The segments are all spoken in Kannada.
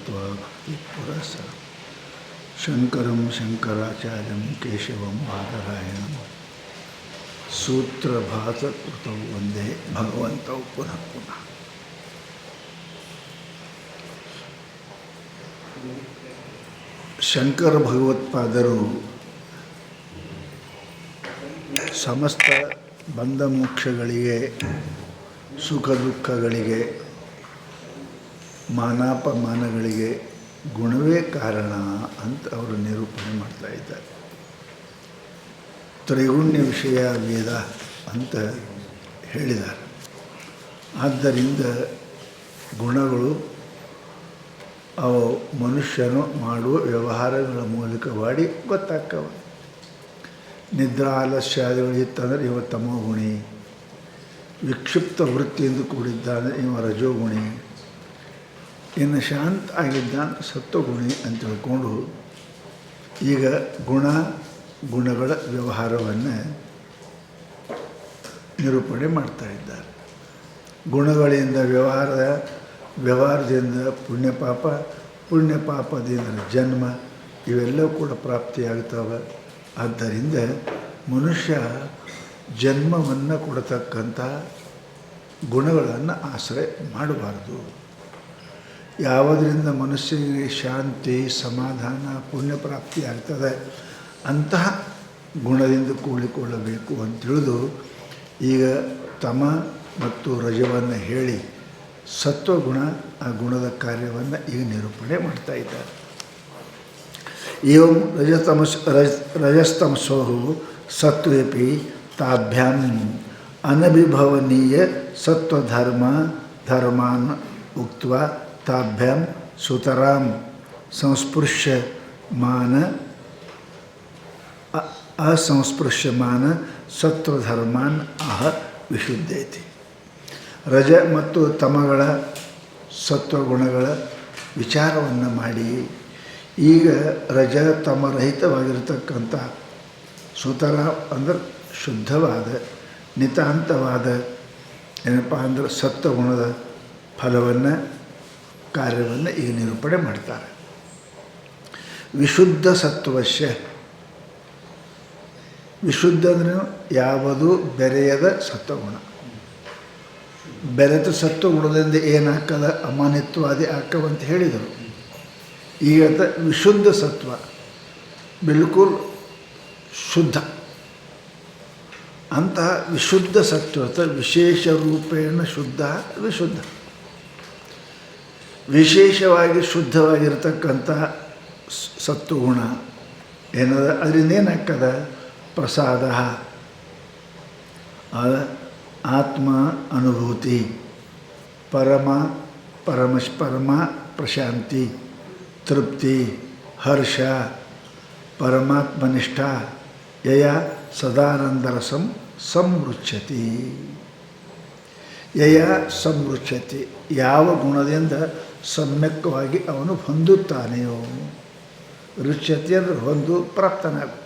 ಕೃತ್ವಾ ಭಕ್ತಿ ಪುರಸ್ಸರ ಶಂಕರಂ ಶಂಕರಾಚಾರ್ಯಂ ಕೇಶವಂ ಬಾದರಾಯಣಂ ಸೂತ್ರಭಾಸಕೃತೌ ವಂದೇ ಭಗವಂತೌ ಪುನಃ ಪುನಃ. ಶಂಕರ ಭಗವತ್ಪಾದರು ಸಮಸ್ತ ಬಂಧ ಮೋಕ್ಷಗಳಿಗೆ, ಸುಖ ದುಃಖಗಳಿಗೆ, ಮಾನಾಪಮಾನಗಳಿಗೆ ಗುಣವೇ ಕಾರಣ ಅಂತ ಅವರು ನಿರೂಪಣೆ ಮಾಡ್ತಾ ಇದ್ದಾರೆ. ತ್ರೈಗುಣ್ಯ ವಿಷಯ ವೇದ ಅಂತ ಹೇಳಿದ್ದಾರೆ. ಆದ್ದರಿಂದ ಗುಣಗಳು ಅವು ಮನುಷ್ಯನು ಮಾಡುವ ವ್ಯವಹಾರಗಳ ಮೂಲಕವಾಗಿ ಗೊತ್ತಾಕ್ಕವ. ನಿದ್ರಾ ಆಲಸ್ಯಾದಿಗಳು ಇತ್ತಂದರೆ ಇವ ತಮೋಗುಣಿ, ವಿಕ್ಷಿಪ್ತ ವೃತ್ತಿಯಿಂದ ಕೂಡಿದ್ದಾನೆ ಇವ ರಜೋಗುಣಿ, ಇನ್ನು ಶಾಂತ ಆಗಿದ್ದಾನೆ ಸತ್ವಗುಣಿ ಅಂತ ತಿಳ್ಕೊಂಡು ಈಗ ಗುಣಗಳ ವ್ಯವಹಾರವನ್ನು ನಿರೂಪಣೆ ಮಾಡ್ತಾ ಇದ್ದಾರೆ. ಗುಣಗಳಿಂದ ವ್ಯವಹಾರದಿಂದ ಪುಣ್ಯ ಪಾಪದಿಂದ ಜನ್ಮ ಇವೆಲ್ಲವೂ ಕೂಡ ಪ್ರಾಪ್ತಿಯಾಗ್ತವೆ. ಆದ್ದರಿಂದ ಮನುಷ್ಯ ಜನ್ಮವನ್ನು ಕೊಡತಕ್ಕಂಥ ಗುಣಗಳನ್ನು ಆಶ್ರಯ ಮಾಡಬಾರ್ದು. ಯಾವುದರಿಂದ ಮನುಷ್ಯನಿಗೆ ಶಾಂತಿ, ಸಮಾಧಾನ, ಪುಣ್ಯ ಪ್ರಾಪ್ತಿ ಆಗ್ತದೆ ಅಂತಹ ಗುಣದಿಂದ ಕೂಡಿಕೊಳ್ಳಬೇಕು ಅಂತ ತಿಳಿದು ಈಗ ತಮ ಮತ್ತು ರಜವನ್ನು ಹೇಳಿ ಸತ್ವಗುಣ ಆ ಗುಣದ ಕಾರ್ಯವನ್ನು ಈಗ ನಿರೂಪಣೆ ಮಾಡ್ತಾ ಇದ್ದಾರೆ. ಏವಂ ರಜಸ್ತಮಸೋ ಸತ್ವೇಪಿ ತಾಭ್ಯಾಂ ಅನಭಿಭವನೀಯ ಸತ್ವಧರ್ಮಾನ್ ಉಕ್ತ್ವಾ ತಾಭ್ಯಾಂ ಸುತರಾಂ ಅಸಂಸ್ಪೃಶ್ಯಮಾನ ಸತ್ವಧರ್ಮಾನ್ ಆಹ ವಿಶುದ್ಧೈತಿ. ರಜ ಮತ್ತು ತಮಗಳ ಸತ್ವಗುಣಗಳ ವಿಚಾರವನ್ನು ಮಾಡಿ ಈಗ ರಜ ತಮರಹಿತವಾಗಿರತಕ್ಕಂಥ ಸುತರ ಅಂದರೆ ಶುದ್ಧವಾದ ನಿತಾಂತವಾದ ಏನಪ್ಪ ಅಂದ್ರೆ ಸತ್ವಗುಣದ ಫಲವನ್ನು ಕಾರ್ಯವನ್ನು ಈಗ ನಿರೂಪಣೆ ಮಾಡ್ತಾರೆ. ವಿಶುದ್ಧ ಸತ್ವಶ್ಯ, ವಿಶುದ್ಧ ಅಂದರೆ ಯಾವುದು ಬೆರೆಯದ ಸತ್ವಗುಣ. ಬೆರೆತ ಸತ್ವಗುಣದಿಂದ ಏನಾಗ್ತದೆ, ಅಮಾನಿತ್ವಾದಿ ಆಕ್ಕವಂತ ಹೇಳಿದರು. ಈಗ ವಿಶುದ್ಧ ಸತ್ವ ಬಿಲ್ಕುಲ್ ಶುದ್ಧ ಅಂತಹ ವಿಶುದ್ಧ ಸತ್ವತ ವಿಶೇಷ ರೂಪೇಣ ಶುದ್ಧ ವಿಶುದ್ಧ, ವಿಶೇಷವಾಗಿ ಶುದ್ಧವಾಗಿರ್ತಕ್ಕಂಥ ಸತ್ವಗುಣ ಏನದ, ಅದರಿಂದ ಏನಾಗ್ತದೆ, ಪ್ರಸಾದ, ಆತ್ಮ ಅನುಭೂತಿ, ಪರಮ ಪ್ರಶಾಂತಿ, ತೃಪ್ತಿ, ಹರ್ಷ, ಪರಮಾತ್ಮನಿಷ್ಠ, ಯಯ ಸದಾನಂದರಸಂ ಸಂಮೃಚ್ಛತಿ. ಯಯ ಸಂಮೃಚ್ಛತಿ, ಯಾವ ಗುಣದಿಂದ ಸಮ್ಯಕವಾಗಿ ಅವನು ಹೊಂದುತ್ತಾನೆಯೋ, ರುಚ್ಯತಿ ಅಂದರೆ ಹೊಂದು ಪ್ರಾಪ್ತನಾಗು.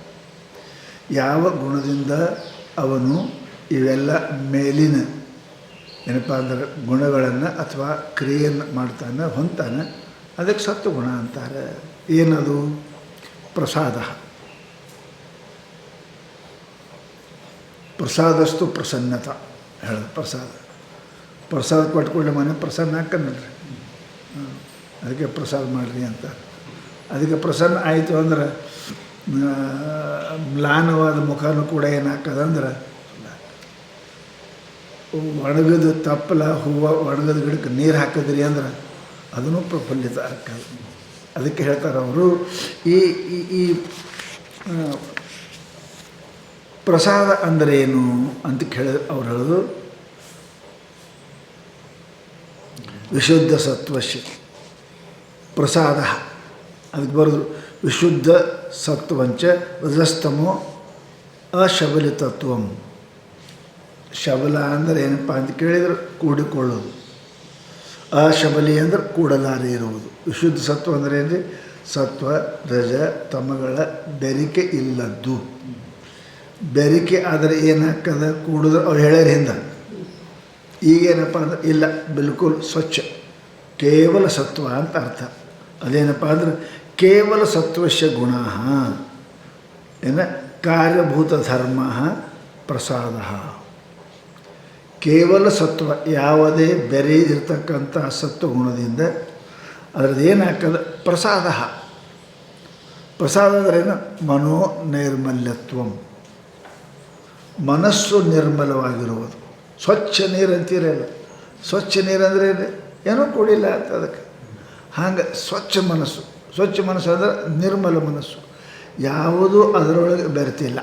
ಯಾವ ಗುಣದಿಂದ ಅವನು ಇವೆಲ್ಲ ಮೇಲಿನ ಏನಪ್ಪ ಅಂದ್ರೆ ಗುಣಗಳನ್ನು ಅಥವಾ ಕ್ರಿಯೆಯನ್ನು ಮಾಡ್ತಾನೆ, ಹೊಂತಾನೆ, ಅದಕ್ಕೆ ಸತ್ವಗುಣ ಅಂತಾರೆ. ಏನದು? ಪ್ರಸಾದ. ಪ್ರಸಾದಸ್ತು ಪ್ರಸನ್ನತ ಹೇಳೋದು. ಪ್ರಸಾದ ಕೊಟ್ಕೊಳ್ಳಿ ಮನೆ ಪ್ರಸನ್ನ ಹಾಕನ್ರಿ, ಅದಕ್ಕೆ ಪ್ರಸಾದ ಮಾಡಿರಿ ಅಂತ. ಅದಕ್ಕೆ ಪ್ರಸನ್ನ ಆಯಿತು ಅಂದ್ರೆ ಮ್ಲಾನವಾದ ಮುಖನೂ ಕೂಡ ಏನಾಗ್ತದಂದ್ರೆ, ಒಣಗದ ತಪ್ಪಲ ಹೂವು ಒಣಗದ ಗಿಡಕ್ಕೆ ನೀರು ಹಾಕಿದ್ರಿ ಅಂದ್ರೆ ಅದನ್ನು ಪ್ರಫುಲ್ಲಿತ ಆಗ್ತದೆ. ಅದಕ್ಕೆ ಹೇಳ್ತಾರೆ ಅವರು, ಈ ಪ್ರಸಾದ ಅಂದರೆ ಏನು ಅಂತ ಅವ್ರು ಹೇಳೋದು, ವಿಶುದ್ಧ ಸತ್ವಶ್ಯ ಪ್ರಸಾದ. ಅದಕ್ಕೆ ಬರೋದು ವಿಶುದ್ಧ ಸತ್ವಂಚ ರಜಸ್ತಮೋ ಅಶಬಲಿತತ್ವಂ. ಶಬಲ ಅಂದರೆ ಏನಪ್ಪ ಅಂತ ಕೇಳಿದರೆ ಕೂಡಿಕೊಳ್ಳೋದು, ಅಶಬಲಿ ಅಂದರೆ ಕೂಡಲಾರೆ ಇರುವುದು. ವಿಶುದ್ಧ ಸತ್ವ ಅಂದರೆ ಏನ್ರಿ, ಸತ್ವ ರಜ ತಮಗಳ ಬೆರಿಕೆ ಇಲ್ಲದ್ದು. ಬೆರಿಕೆ ಆದರೆ ಏನಾಗ್ತದೆ, ಕೂಡಿದ್ರೆ ಅವ್ರು ಹೇಳ್ಯಾರ ಹಿಂದೆ. ಈಗೇನಪ್ಪ ಅಂದ್ರೆ ಇಲ್ಲ, ಬಿಲ್ಕುಲ್ ಸ್ವಚ್ಛ, ಕೇವಲ ಸತ್ವ ಅಂತ ಅರ್ಥ. ಅದೇನಪ್ಪ ಅಂದ್ರೆ ಕೇವಲ ಸತ್ವಸ್ಯ ಗುಣ ಏನ ಕಾರ್ಯಭೂತ ಧರ್ಮ ಪ್ರಸಾದ. ಕೇವಲ ಸತ್ವ ಯಾವುದೇ ಬೆರೆ ಇರತಕ್ಕಂಥ ಸತ್ವಗುಣದಿಂದ ಅದರದ್ದು ಏನಾಗ್ತದೆ ಪ್ರಸಾದ. ಪ್ರಸಾದ ಅಂದ್ರೇನು ಮನೋ ನೈರ್ಮಲ್ಯತ್ವ, ಮನಸ್ಸು ನಿರ್ಮಲವಾಗಿರುವುದು. ಸ್ವಚ್ಛ ನೀರು ಅಂತೀರಲ್ಲ, ಸ್ವಚ್ಛ ನೀರು ಅಂದರೆ ಏನೂ ಕೂಡಿಲ್ಲ ಅಂತ ಅದಕ್ಕೆ. ಹಾಗೆ ಸ್ವಚ್ಛ ಮನಸ್ಸು ಅಂದರೆ ನಿರ್ಮಲ ಮನಸ್ಸು, ಯಾವುದೂ ಅದರೊಳಗೆ ಬೆರೆತಿಲ್ಲ.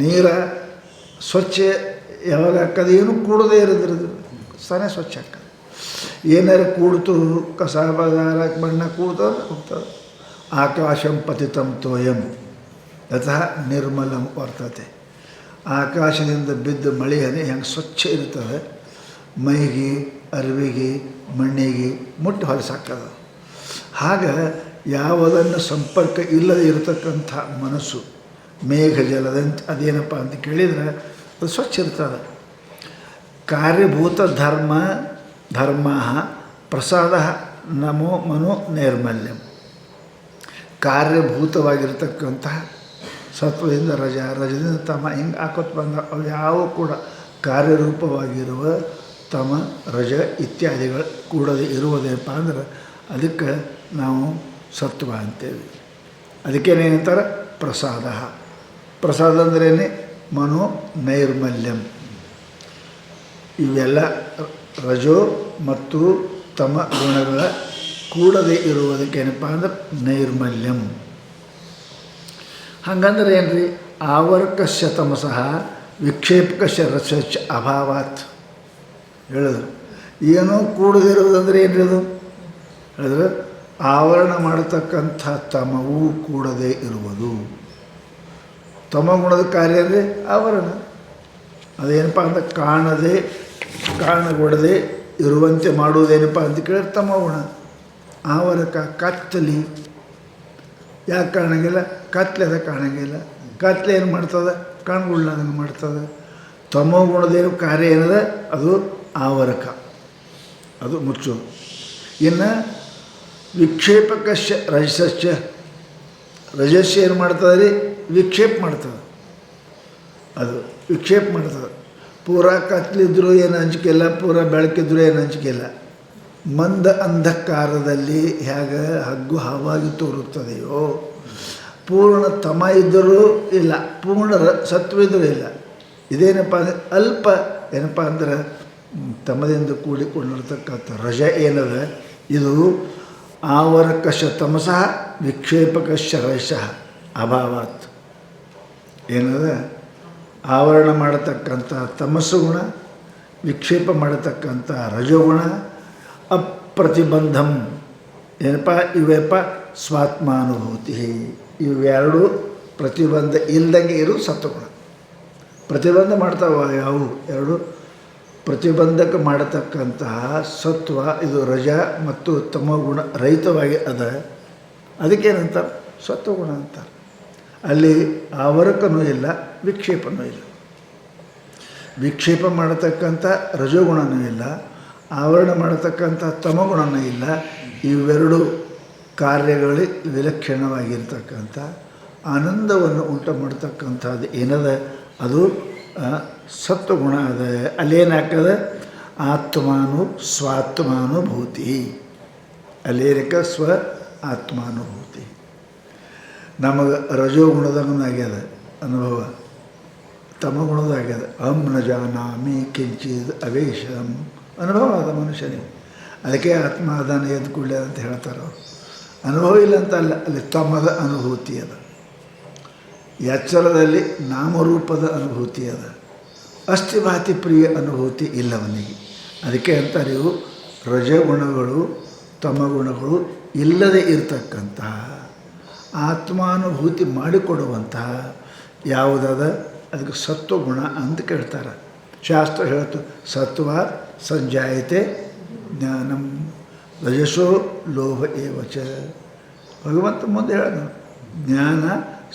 ನೀರ ಸ್ವಚ್ಛ ಯಾವಾಗ ಹಾಕೋದು ಏನೂ ಕೂಡದೇ ಇರೋದ್ರದ್ದು ತಾನೇ ಸ್ವಚ್ಛ ಹಾಕೋದು. ಏನಾರು ಕೂಡ್ತು ಕಸ ಬಗಾರ ಬಣ್ಣ ಕೂಡ್ತದೆ ಹೋಗ್ತದೆ. ಆಕಾಶಂ ಪತಿತಂ ತೋಯಂ ಯತಃ ನಿರ್ಮಲಂ ವರ್ತತೆ. ಆಕಾಶದಿಂದ ಬಿದ್ದ ಮಳೆ ಹನಿ ಹೆಂಗೆ ಸ್ವಚ್ಛ ಇರ್ತದೆ, ಮೈಗೆ ಅರಿವಿಗೆ ಮಣ್ಣಿಗೆ ಮುಟ್ಟಿ ಹೊಲಸಾಕದ. ಹಾಗೆ ಯಾವುದನ್ನು ಸಂಪರ್ಕ ಇಲ್ಲದೆ ಇರತಕ್ಕಂಥ ಮನಸ್ಸು ಮೇಘ ಜಲದಂತೆ ಅದೇನಪ್ಪ ಅಂತ ಕೇಳಿದರೆ ಅದು ಸ್ವಚ್ಛ ಇರ್ತದೆ. ಕಾರ್ಯಭೂತ ಧರ್ಮ ಪ್ರಸಾದ ನಮೋ ಮನೋ ನೈರ್ಮಲ್ಯಂ. ಕಾರ್ಯಭೂತವಾಗಿರ್ತಕ್ಕಂತಹ ಸತ್ವದಿಂದ ರಜದಿಂದ ತಮ ಹಿಂಗೆ ಹಾಕೋತ್ ಬಂದ ಅವು ಯಾವ ಕೂಡ ಕಾರ್ಯರೂಪವಾಗಿರುವ ತಮ ರಜ ಇತ್ಯಾದಿಗಳು ಕೂಡದೆ ಇರುವುದೇನಪ್ಪ ಅಂದ್ರೆ ಅದಕ್ಕೆ ನಾವು ಸತ್ವ ಅಂತೇವೆ. ಅದಕ್ಕೇನೇನಂತಾರೆ ಪ್ರಸಾದ. ಪ್ರಸಾದ ಅಂದ್ರೇ ಮನೋ ನೈರ್ಮಲ್ಯಂ. ಇವೆಲ್ಲ ರಜೋ ಮತ್ತು ತಮ ಗುಣಗಳ ಕೂಡದೆ ಇರುವುದಕ್ಕೇನಪ್ಪ ಅಂದ್ರೆ ನೈರ್ಮಲ್ಯಂ. ಹಂಗಂದ್ರೆ ಏನು ರೀ, ಆವರ್ಕಸ್ಯ ತಮಸಃ ವಿಕ್ಷೇಪಕಸ್ಯ ರಸಶ್ಚ ಅಭಾವಾತ್ ಹೇಳಿದ್ರು. ಏನೋ ಕೂಡದಿರುವುದಂದ್ರೆ ಏನ್ರಿ ಅದು ಹೇಳಿದ್ರೆ ಆವರಣ ಮಾಡತಕ್ಕಂಥ ತಮವೂ ಕೂಡದೇ ಇರುವುದು. ತಮಗುಣದ ಕಾರ್ಯ ಅಂದರೆ ಆವರಣ. ಅದೇನಪ್ಪ ಅಂದ್ರೆ ಕಾಣಗೊಡದೆ ಇರುವಂತೆ ಮಾಡುವುದೇನಪ್ಪ ಅಂತ ಕೇಳಿದ್ರೆ ತಮಗುಣ. ಆವರಕ ಕತ್ತಲಿ ಯಾಕೆ ಕಾಣಂಗಿಲ್ಲ, ಕತ್ಲೆದ ಕಾಣಂಗಿಲ್ಲ. ಕತ್ಲೆ ಏನು ಮಾಡ್ತದೆ, ಕಾಣ್ಗೊಳ್ಳದಂಗೆ ಮಾಡ್ತದೆ. ತಮೋಗುಣದೇನು ಕಾರ್ಯ ಏನದ ಅದು ಆವರಕ, ಅದು ಮುಚ್ಚೋದು. ಇನ್ನು ವಿಕ್ಷೇಪಕಶ್ಚ ರಜಸ್ಶ್ಚ, ರಜಸ್ಸು ಏನು ಮಾಡ್ತದೆ ರೀ, ವಿಕ್ಷೇಪ ಮಾಡ್ತದೆ. ಅದು ವಿಕ್ಷೇಪ ಮಾಡ್ತದೆ. ಪೂರಾ ಕತ್ಲಿದ್ರೂ ಏನು ಅಂಜಿಕೆಲ್ಲ, ಪೂರಾ ಬೆಳಕಿದ್ರೂ ಏನು ಅಂಜಿಕೆಲ್ಲ. ಮಂದ ಅಂಧಕಾರದಲ್ಲಿ ಹೇಗೆ ಹಗ್ಗು ಹಾವಾಗಿ ತೋರುತ್ತದೆಯೋ, ಪೂರ್ಣ ತಮ ಇದ್ದರೂ ಇಲ್ಲ, ಪೂರ್ಣ ಸತ್ವ ಇದ್ದರೂ ಇಲ್ಲ. ಇದೇನಪ್ಪ ಅಂದರೆ ಅಲ್ಪ ಏನಪ್ಪ ಅಂದ್ರೆ ತಮದಿಂದ ಕೂಡಿಕೊಂಡಿರ್ತಕ್ಕಂಥ ರಜ ಏನದ ಇದು ಆವರಕಶ ತಮಸಃ ವಿಕ್ಷೇಪಕಶ ರಜಸಃ ಅಭಾವಾತ್. ಏನದ ಆವರಣ ಮಾಡತಕ್ಕಂಥ ತಮಸ್ಸು ಗುಣ, ವಿಕ್ಷೇಪ ಮಾಡತಕ್ಕಂಥ ರಜೋಗುಣ, ಅಪ್ರತಿಬಂಧಂ ಏನಪ್ಪ ಇವೆಪ್ಪ ಸ್ವಾತ್ಮಾನುಭೂತಿ. ಇವೆರಡು ಪ್ರತಿಬಂಧ ಇಲ್ದಂಗೆ ಇರು ಸತ್ವಗುಣ. ಪ್ರತಿಬಂಧ ಮಾಡ್ತಾವ ಯಾವು ಎರಡು ಪ್ರತಿಬಂಧಕ ಮಾಡತಕ್ಕಂತಹ ಸತ್ವ ಇದು ರಜ ಮತ್ತು ತಮಗುಣ ರಹಿತವಾಗಿ ಅದ. ಅದಕ್ಕೇನಂತಾರೆ ಸತ್ವಗುಣ ಅಂತಾರೆ. ಅಲ್ಲಿ ಆವರಕನೂ ಇಲ್ಲ, ವಿಕ್ಷೇಪನೂ ಇಲ್ಲ. ವಿಕ್ಷೇಪ ಮಾಡತಕ್ಕಂಥ ರಜೋಗುಣನೂ ಇಲ್ಲ, ಆವರಣ ಮಾಡತಕ್ಕಂಥ ತಮಗುಣನೂ ಇಲ್ಲ. ಇವೆರಡು ಕಾರ್ಯಗಳಲ್ಲಿ ವಿಲಕ್ಷಣವಾಗಿರ್ತಕ್ಕಂಥ ಆನಂದವನ್ನು ಉಂಟು ಮಾಡ್ತಕ್ಕಂಥದ್ದು ಏನದ ಅದು ಸತ್ವಗುಣ ಅದ. ಅಲ್ಲೇನಾಗ್ತದೆ ಆತ್ಮಾನು ಸ್ವಾತ್ಮಾನುಭೂತಿ. ಅಲ್ಲೇನಕ್ಕೆ ಸ್ವ ಆತ್ಮಾನುಭೂತಿ. ನಮಗೆ ರಜೋಗುಣದಾಗ್ಯದ ಅನುಭವ, ತಮಗುಣದಾಗ್ಯದ ಅಹಂ ನ ಜಾನಾಮಿ ಕಿಂಚಿದ್ ಅವೇಶಂ ಅನುಭವ ಅದ ಮನುಷ್ಯನಿಗೆ. ಅದಕ್ಕೆ ಆತ್ಮ ಅದಾನ ಎದ್ದು ಕೂಡಲೇ ಅಂತ ಹೇಳ್ತಾರೆ ಅವರು. ಅನುಭವ ಇಲ್ಲ ಅಂತ ಅಲ್ಲ, ಅಲ್ಲಿ ತಮದ ಅನುಭೂತಿ ಅದ. ಎಚ್ಚರದಲ್ಲಿ ನಾಮರೂಪದ ಅನುಭೂತಿ ಅದ. ಅಸ್ಥಿಭಾತಿ ಪ್ರಿಯ ಅನುಭೂತಿ ಇಲ್ಲವನಿಗೆ. ಅದಕ್ಕೆ ಅಂತಾರೆ ಇವು ರಜಗುಣಗಳು ತಮಗುಣಗಳು ಇಲ್ಲದೆ ಇರತಕ್ಕಂತಹ ಆತ್ಮಾನುಭೂತಿ ಮಾಡಿಕೊಡುವಂತಹ ಯಾವುದಾದ ಅದಕ್ಕೆ ಸತ್ವಗುಣ ಅಂತ ಕೇಳ್ತಾರೆ. ಶಾಸ್ತ್ರ ಹೇಳ್ತು ಸತ್ವ ಸಂಜಾಯತೆ ಜ್ಞಾನಂ ರಜಸೋ ಲೋಭ ಏವಚ. ಭಗವಂತ ಮುಂದೆ ಹೇಳೋದು ಜ್ಞಾನ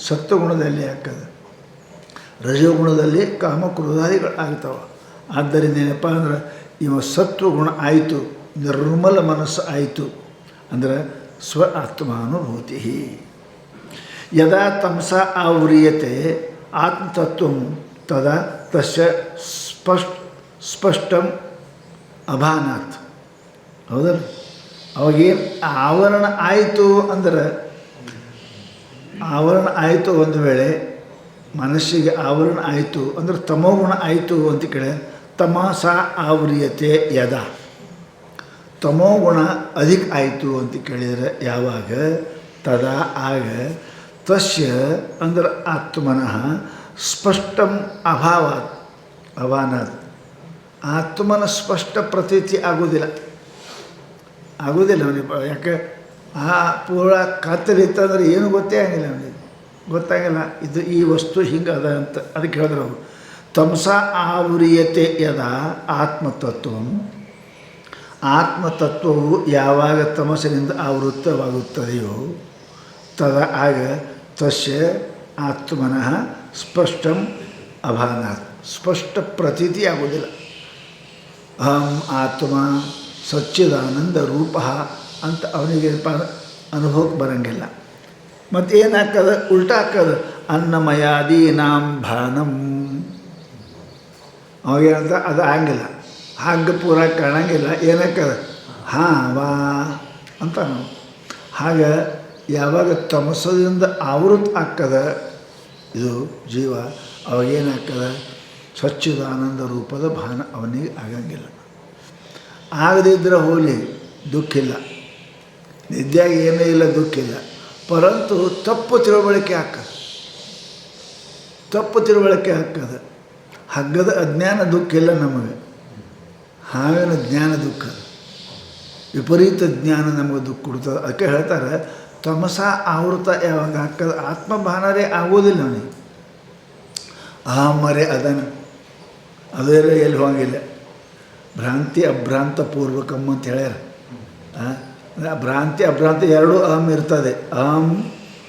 ಸತ್ವಗುಣದಲ್ಲಿ ಹಾಕದು, ರಜೋಗುಣದಲ್ಲಿ ಕಾಮಕ್ರೋಧಾದಿಗಳು ಆಗ್ತಾವೆ. ಆದ್ದರಿಂದ ಏನಪ್ಪ ಅಂದ್ರೆ ಇವ ಸತ್ವಗುಣ ಆಯಿತು, ನಿರ್ಮಲ ಮನಸ್ಸು ಆಯಿತು, ಅಂದರೆ ಸ್ವ ಆತ್ಮಾನುಭೂತಿ. ಯದಾ ತಮಸ ಆವ್ರಿಯತೆ ಆತ್ಮತತ್ವ ತದಾ ತಸ್ಯ ಸ್ಪಷ್ಟಂ ಅಭಾನಾತ್. ಹೌದಲ್ಲ? ಅವಾಗೇನು ಆವರಣ ಆಯಿತು ಅಂದ್ರೆ, ಆವರಣ ಆಯಿತು ಒಂದು ವೇಳೆ ಮನಸ್ಸಿಗೆ ಆವರಣ ಆಯಿತು ಅಂದ್ರೆ ತಮೋಗುಣ ಆಯಿತು ಅಂತ ಕೇಳಿ, ತಮಸ ಆವ್ರಿಯತೆ ಯದಾ, ತಮೋಗುಣ ಅಧಿಕ ಆಯಿತು ಅಂತ ಕೇಳಿದರೆ ಯಾವಾಗ, ತದಾ ಆಗ, ತಸ್ಯ ಅಂದ್ರೆ ಆತ್ಮನಃ ಸ್ಪಷ್ಟಂ ಅಭಾವಾತ್ ಅಭಾನಾತ್, ಆತ್ಮನ ಸ್ಪಷ್ಟ ಪ್ರತೀತಿ ಆಗೋದಿಲ್ಲ ಅವನಿಗೆ. ಯಾಕೆ ಆ ಪೂರ ಕತ್ತಲಿತ್ತಂದ್ರೆ ಏನು ಗೊತ್ತೇ ಆಗಿಲ್ಲ ಅವನಿಗೆ, ಗೊತ್ತಾಗಿಲ್ಲ ಇದು ಈ ವಸ್ತು ಹಿಂಗೆ ಅದ ಅಂತ. ಅದಕ್ಕೆ ಹೇಳಿದ್ರು ಅವರು ತಮಸ ಆವರಿಯತೆ ಯದಾ ಆತ್ಮತತ್ವ, ಆತ್ಮತತ್ವವು ಯಾವಾಗ ತಮಸ್ಸಿನಿಂದ ಆವೃತ್ತವಾಗುತ್ತದೆಯೋ ತದ ಆಗ ತಸ್ಯ ಆತ್ಮನಃ ಸ್ಪಷ್ಟಂ ಅಭಾನಾತ್, ಸ್ಪಷ್ಟ ಪ್ರತೀತಿ ಆಗೋದಿಲ್ಲ. ಅಹಂ ಆತ್ಮ ಸಚ್ಚಿದಾನಂದ ರೂಪ ಅಂತ ಅವನಿಗೆ ಅನುಭವಕ್ಕೆ ಬರೋಂಗಿಲ್ಲ. ಮತ್ತು ಏನಾಗ್ತದೆ, ಉಲ್ಟಾ ಆಗ್ತದೆ, ಅನ್ನಮಯಾದೀನಾಂ ಭಾನಂ. ಅವಾಗೇನಂತ ಅದು ಆಗಂಗಿಲ್ಲ, ಹಾಗೆ ಪೂರ ಕಾಣಂಗಿಲ್ಲ. ಏನಾಗ್ತದೆ, ಹಾಂ ವಾ ಅಂತ ನಾವು. ಹಾಗೆ ಯಾವಾಗ ತಮಸದಿಂದ ಆವೃತ್ತ ಆಗ್ತದೆ ಇದು ಜೀವ, ಅವಾಗೇನಾಗ್ತದೆ, ಸಚ್ಚಿದಾನಂದ ರೂಪದ ಭಾನ ಅವನಿಗೆ ಆಗಂಗಿಲ್ಲ. ಆಗದಿದ್ದರೆ ಹೋಗಲಿ, ದುಃಖಿಲ್ಲ, ನಿದ್ಯಾಗಿ ಏನೂ ಇಲ್ಲ, ದುಃಖಿಲ್ಲ. ಪರಂತು ತಪ್ಪು ತಿಳುವಳಿಕೆ ಹಾಕದು, ತಪ್ಪು ತಿಳುವಳಿಕೆ ಹಾಕದು. ಹಗ್ಗದ ಅಜ್ಞಾನ ದುಃಖ ಇಲ್ಲ ನಮಗೆ, ಹಾವಿನ ಜ್ಞಾನ ದುಃಖ, ವಿಪರೀತ ಜ್ಞಾನ ನಮಗೆ ದುಃಖ ಕೊಡ್ತದೆ. ಅದಕ್ಕೆ ಹೇಳ್ತಾರೆ ತಮಸ ಆವೃತ ಯಾವಾಗ ಹಾಕದು, ಆತ್ಮಭಾನರೇ ಆಗೋದಿಲ್ಲ ಅವನಿಗೆ. ಅಹಮರೆ ಅದನ್ನು ಅದೆಲ್ಲ ಎಲ್ಲಿ ಹೋಗಿಲ್ಲ. ಭ್ರಾಂತಿ ಅಭ್ರಾಂತ ಪೂರ್ವಕಮ್ಮ ಅಂತ ಹೇಳ್ಯಾರ. ಭ್ರಾಂತಿ ಅಭ್ರಾಂತಿ ಎರಡೂ ಅಹಂ ಇರ್ತದೆ. ಅಹಂ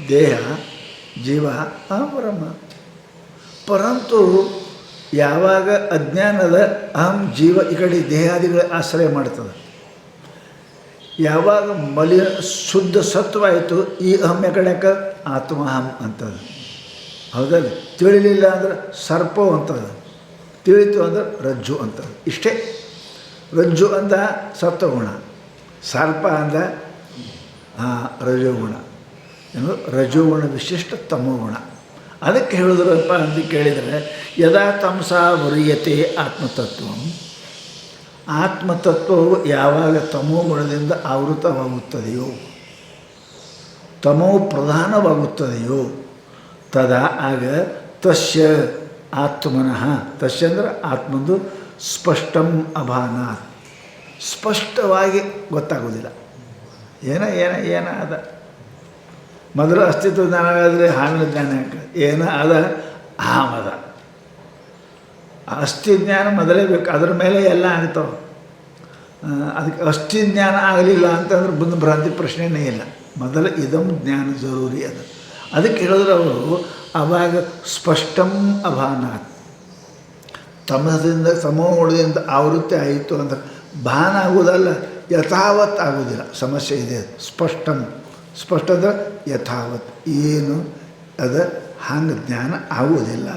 ದೇಹ, ಜೀವ, ಅಹಂ ಬ್ರಹ್ಮ. ಪರಂತು ಯಾವಾಗ ಅಜ್ಞಾನದ ಅಹಂ ಜೀವ ಈ ಕಡೆ ದೇಹಾದಿಗಳ ಆಶ್ರಯ ಮಾಡ್ತದೆ, ಯಾವಾಗ ಶುದ್ಧ ಸತ್ವಾಯಿತು, ಈ ಅಹಂ ಕಡೆ ಆತ್ಮಹಂ ಅಂತದ. ಹೌದಲ್ಲ? ತಿಳಿಲಿಲ್ಲ ಅಂದ್ರೆ ಸರ್ಪ ಅಂತದ, ತಿಳಿತು ಅಂದ್ರೆ ರಜ್ಜು ಅಂತದ. ಇಷ್ಟೇ. ರಜ್ಜು ಅಂದ ಸತ್ವಗುಣ, ಸರ್ಪ ಅಂದ ರಜೋಗುಣ. ಏನು ರಜೋಗುಣ ವಿಶಿಷ್ಟ ತಮೋಗುಣ. ಅದಕ್ಕೆ ಹೇಳಿದ್ರಪ್ಪ ಅಂತ ಕೇಳಿದರೆ, ಯದಾ ತಮಸ ವರಿಯತೆ ಆತ್ಮತತ್ವ, ಆತ್ಮತತ್ವವು ಯಾವಾಗ ತಮೋಗುಣದಿಂದ ಆವೃತವಾಗುತ್ತದೆಯೋ, ತಮೋ ಪ್ರಧಾನವಾಗುತ್ತದೆಯೋ ತದಾ ಆಗ ತಸ್ಯ ಆತ್ಮನಃ, ತಸ್ಯ ಅಂದರೆ ಆತ್ಮಂದು ಸ್ಪಷ್ಟಂ ಅಭಾನಾತ್, ಸ್ಪಷ್ಟವಾಗಿ ಗೊತ್ತಾಗೋದಿಲ್ಲ. ಏನ ಅದ. ಮೊದಲು ಅಸ್ತಿತ್ವ ಜ್ಞಾನ ಆದರೆ ಹಾವಿನ ಜ್ಞಾನ ಯಾಕೆ, ಏನ ಅದ ಹಾಮದ. ಅಸ್ಥಿ ಜ್ಞಾನ ಮೊದಲೇ ಬೇಕು, ಅದರ ಮೇಲೆ ಎಲ್ಲ ಆಗ್ತಾವೆ. ಅದಕ್ಕೆ ಅಸ್ಥಿ ಜ್ಞಾನ ಆಗಲಿಲ್ಲ ಅಂತಂದ್ರೆ ಬಂದು ಭ್ರಾಂತಿ ಪ್ರಶ್ನೆಯೇ ಇಲ್ಲ. ಮೊದಲು ಇದಂ ಜ್ಞಾನ ಜರೂರಿ ಅದು. ಅದಕ್ಕೆ ಹೇಳಿದ್ರೆ ಅವರು ಆವಾಗ ಸ್ಪಷ್ಟಂ ಅಭಾನಾತ್, ತಮದಿಂದ ಸಮೋಗುಣದಿಂದ ಆವೃತ್ತಿ ಆಯಿತು ಅಂದ್ರೆ ಭಾನ ಆಗೋದಲ್ಲ, ಯಥಾವತ್ ಆಗೋದಿಲ್ಲ. ಸಮಸ್ಯೆ ಇದೆ. ಸ್ಪಷ್ಟಂ, ಸ್ಪಷ್ಟ ಅಂದ್ರೆ ಯಥಾವತ್, ಏನು ಅದು ಹಂಗೆ ಜ್ಞಾನ ಆಗೋದಿಲ್ಲ.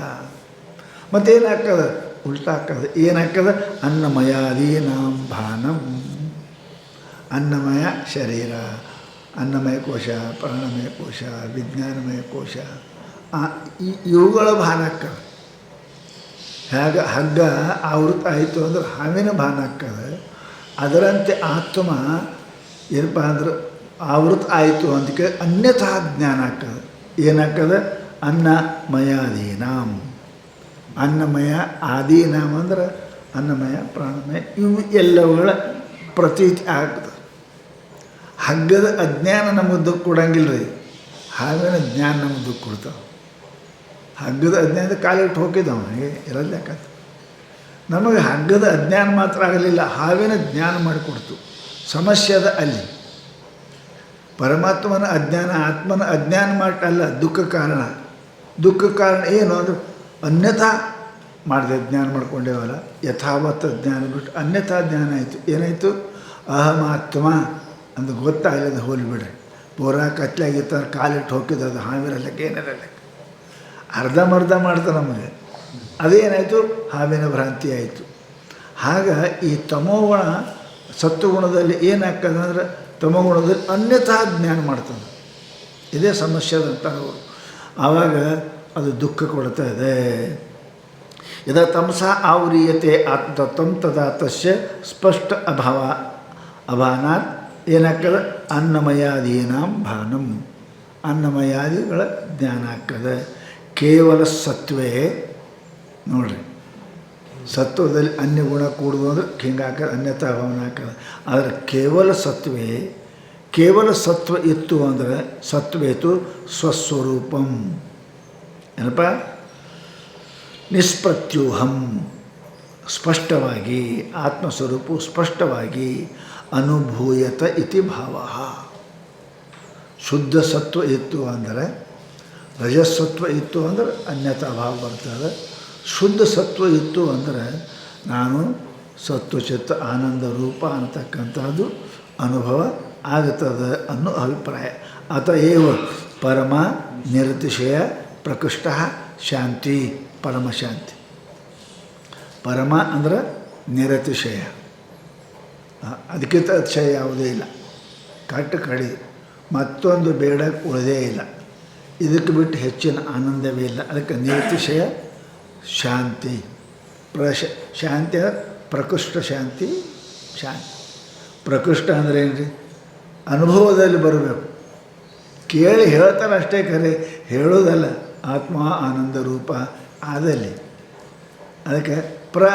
ಮತ್ತೇನಾಗ್ತದೆ, ಉಲ್ಟಾ ಆಗ್ತದೆ. ಏನಾಗ್ತದೆ, ಅನ್ನಮಯಾದೀನಾಂ ಭಾನಂ. ಅನ್ನಮಯ ಶರೀರ, ಅನ್ನಮಯ ಕೋಶ, ಪ್ರಾಣಮಯ ಕೋಶ, ವಿಜ್ಞಾನಮಯ ಕೋಶ, ಇವುಗಳ ಭಾನ ಆಗ್ತದೆ. ಹೇಗೆ ಹಗ್ಗ ಆವೃತ್ತ ಆಯಿತು ಅಂದ್ರೆ ಹಾವಿನ ಭಾನ ಆಗ್ತದೆ, ಅದರಂತೆ ಆತ್ಮ ಏನಪ್ಪ ಅಂದ್ರೆ ಆವೃತ್ತ ಆಯಿತು ಅದಕ್ಕೆ ಅನ್ಯಥಾ ಜ್ಞಾನ ಆಗ್ತದೆ. ಏನಾಗ್ತದೆ, ಅನ್ನಮಯಾದೀನಾಂ. ಅನ್ನಮಯ ಆದೀನಾಂ ಅಂದ್ರೆ ಅನ್ನಮಯ, ಪ್ರಾಣಮಯ, ಇವು ಎಲ್ಲವುಗಳ ಪ್ರತೀತಿ ಆಗ್ತದೆ. ಹಗ್ಗದ ಅಜ್ಞಾನ ನಮಗೆ ದುಃಖ ಕೊಡಂಗಿಲ್ಲ ರೀ, ಹಾವಿನ ಜ್ಞಾನ ನಮಗೆ ದುಃಖ ಕೊಡ್ತಾವೆ. ಹಗ್ಗದ ಅಜ್ಞಾನದ ಕಾಲಿಟ್ಟು ಹೋಗಿದ್ದಾವೆ ಅವನಿಗೆ ಇರಲ್ಲ. ಯಾಕಂತ ನಮಗೆ ಹಗ್ಗದ ಅಜ್ಞಾನ ಮಾತ್ರ ಆಗಲಿಲ್ಲ, ಹಾವಿನ ಜ್ಞಾನ ಮಾಡಿಕೊಡ್ತು. ಸಮಸ್ಯೆ ಅದ ಅಲ್ಲಿ. ಪರಮಾತ್ಮನ ಅಜ್ಞಾನ, ಆತ್ಮನ ಅಜ್ಞಾನ ಅಲ್ಲ ದುಃಖ ಕಾರಣ. ದುಃಖ ಕಾರಣ ಏನು ಅಂದ್ರೆ ಅನ್ಯಥಾ ಮಾಡಿದೆ, ಜ್ಞಾನ ಮಾಡ್ಕೊಂಡೇವಲ್ಲ. ಯಥಾವತ್ ಜ್ಞಾನ ಬಿಟ್ಟು ಅನ್ಯಥಾ ಜ್ಞಾನ ಆಯಿತು. ಏನಾಯಿತು, ಅಹಮಾತ್ಮ ಅಂದು ಗೊತ್ತಾಗಲಿಲ್ಲ ಹೋಲಿಬಿಡ್ರಿ. ಪೂರಾ ಕತ್ಲಾಗಿತ್ತು ಕಾಲಿಟ್ಟು ಹೋಗಿದ್ದು ಅದು ಹಾವಿರಲ್ಲಕ್ಕೆ ಏನಿರಲ್ಲಕ್ಕೆ ಅರ್ಧಂಬರ್ಧ ಮಾಡ್ತಾರೆ ನಮಗೆ. ಅದೇನಾಯಿತು, ಹಾವಿನ ಭ್ರಾಂತಿ ಆಯಿತು. ಆಗ ಈ ತಮೋಗುಣ ಸತ್ವಗುಣದಲ್ಲಿ ಏನಾಗ್ತದೆ ಅಂದರೆ ತಮೋಗುಣದಲ್ಲಿ ಅನ್ಯಥಾ ಜ್ಞಾನ ಮಾಡ್ತದೆ. ಇದೇ ಸಮಸ್ಯೆ ಅಂತಾರೆ ಅವರು. ಆವಾಗ ಅದು ದುಃಖ ಕೊಡ್ತಾ ಇದೆ. ಯದಾ ತಮಸ ಆವ್ರಿಯತೆ ಆತ್ಮತತ್ವಂ ತದಾ ತಸ್ಯ ಸ್ಪಷ್ಟ ಅಭಾನಾತ್ ಏನಾಗ್ತದೆ, ಅನ್ನಮಯಾದೀನಾಂ ಭಾನಂ, ಅನ್ನಮಯಾದಿಗಳ ಜ್ಞಾನ ಆಗ್ತದೆ. ಕೇವಲ ಸತ್ವೇ ನೋಡ್ರಿ, ಸತ್ವದಲ್ಲಿ ಅನ್ಯ ಗುಣ ಕೂಡುದು ಅಂದ್ರೆ ಹಿಂಗಾಕದೆ, ಅನ್ಯತಾ ಭಾವನೆ ಹಾಕದೆ. ಆದರೆ ಕೇವಲ ಸತ್ವ ಇತ್ತು ಅಂದರೆ ಸತ್ವೇತು ಸ್ವಸ್ವರೂಪಂ ಏನಪ್ಪ, ನಿಷ್ಪ್ರತ್ಯೂಹಂ, ಸ್ಪಷ್ಟವಾಗಿ ಆತ್ಮಸ್ವರೂಪವು ಸ್ಪಷ್ಟವಾಗಿ ಅನುಭೂಯತ ಇತಿ ಭಾವ. ಶುದ್ಧ ಸತ್ವ ಇತ್ತು ಅಂದರೆ, ರಜಸ್ಸತ್ವ ಇತ್ತು ಅಂದರೆ ಅನ್ಯತಾ ಭಾವ ಬರ್ತದೆ. ಶುದ್ಧ ಸತ್ವ ಇತ್ತು ಅಂದರೆ ನಾನು ಸತ್ವಚಿತ್ತ ಆನಂದ ರೂಪ ಅನ್ನತಕ್ಕಂಥದ್ದು ಅನುಭವ ಆಗುತ್ತದೆ ಅನ್ನೋ ಅಭಿಪ್ರಾಯ. ಅತಏವ ಪರಮ ನಿರತಿಶಯ ಪ್ರಕೃಷ್ಟ ಶಾಂತಿ, ಪರಮಶಾಂತಿ. ಪರಮ ಅಂದ್ರೆ ನಿರತಿಶಯ, ಅದಕ್ಕಿಂತ ಅತಿಶಯ ಯಾವುದೇ ಇಲ್ಲ. ಕಡಿ ಮತ್ತೊಂದು ಬೇಡ ಉಳಿದೇ ಇಲ್ಲ. ಇದಕ್ಕೆ ಬಿಟ್ಟು ಹೆಚ್ಚಿನ ಆನಂದವೇ ಇಲ್ಲ. ಅದಕ್ಕೆ ನಿರತಿಶಯ ಶಾಂತಿ. ಶಾಂತಿ ಪ್ರಕೃಷ್ಟ ಶಾಂತಿ. ಪ್ರಕೃಷ್ಟ ಅಂದರೆ ಏನು ರೀ, ಅನುಭವದಲ್ಲಿ ಬರಬೇಕು. ಕೇಳಿ ಹೇಳ್ತಾರೆ ಅಷ್ಟೇ, ಖರೆ ಹೇಳೋದಲ್ಲ. ಆತ್ಮ ಆನಂದ ರೂಪ ಆದಲ್ಲಿ. ಅದಕ್ಕೆ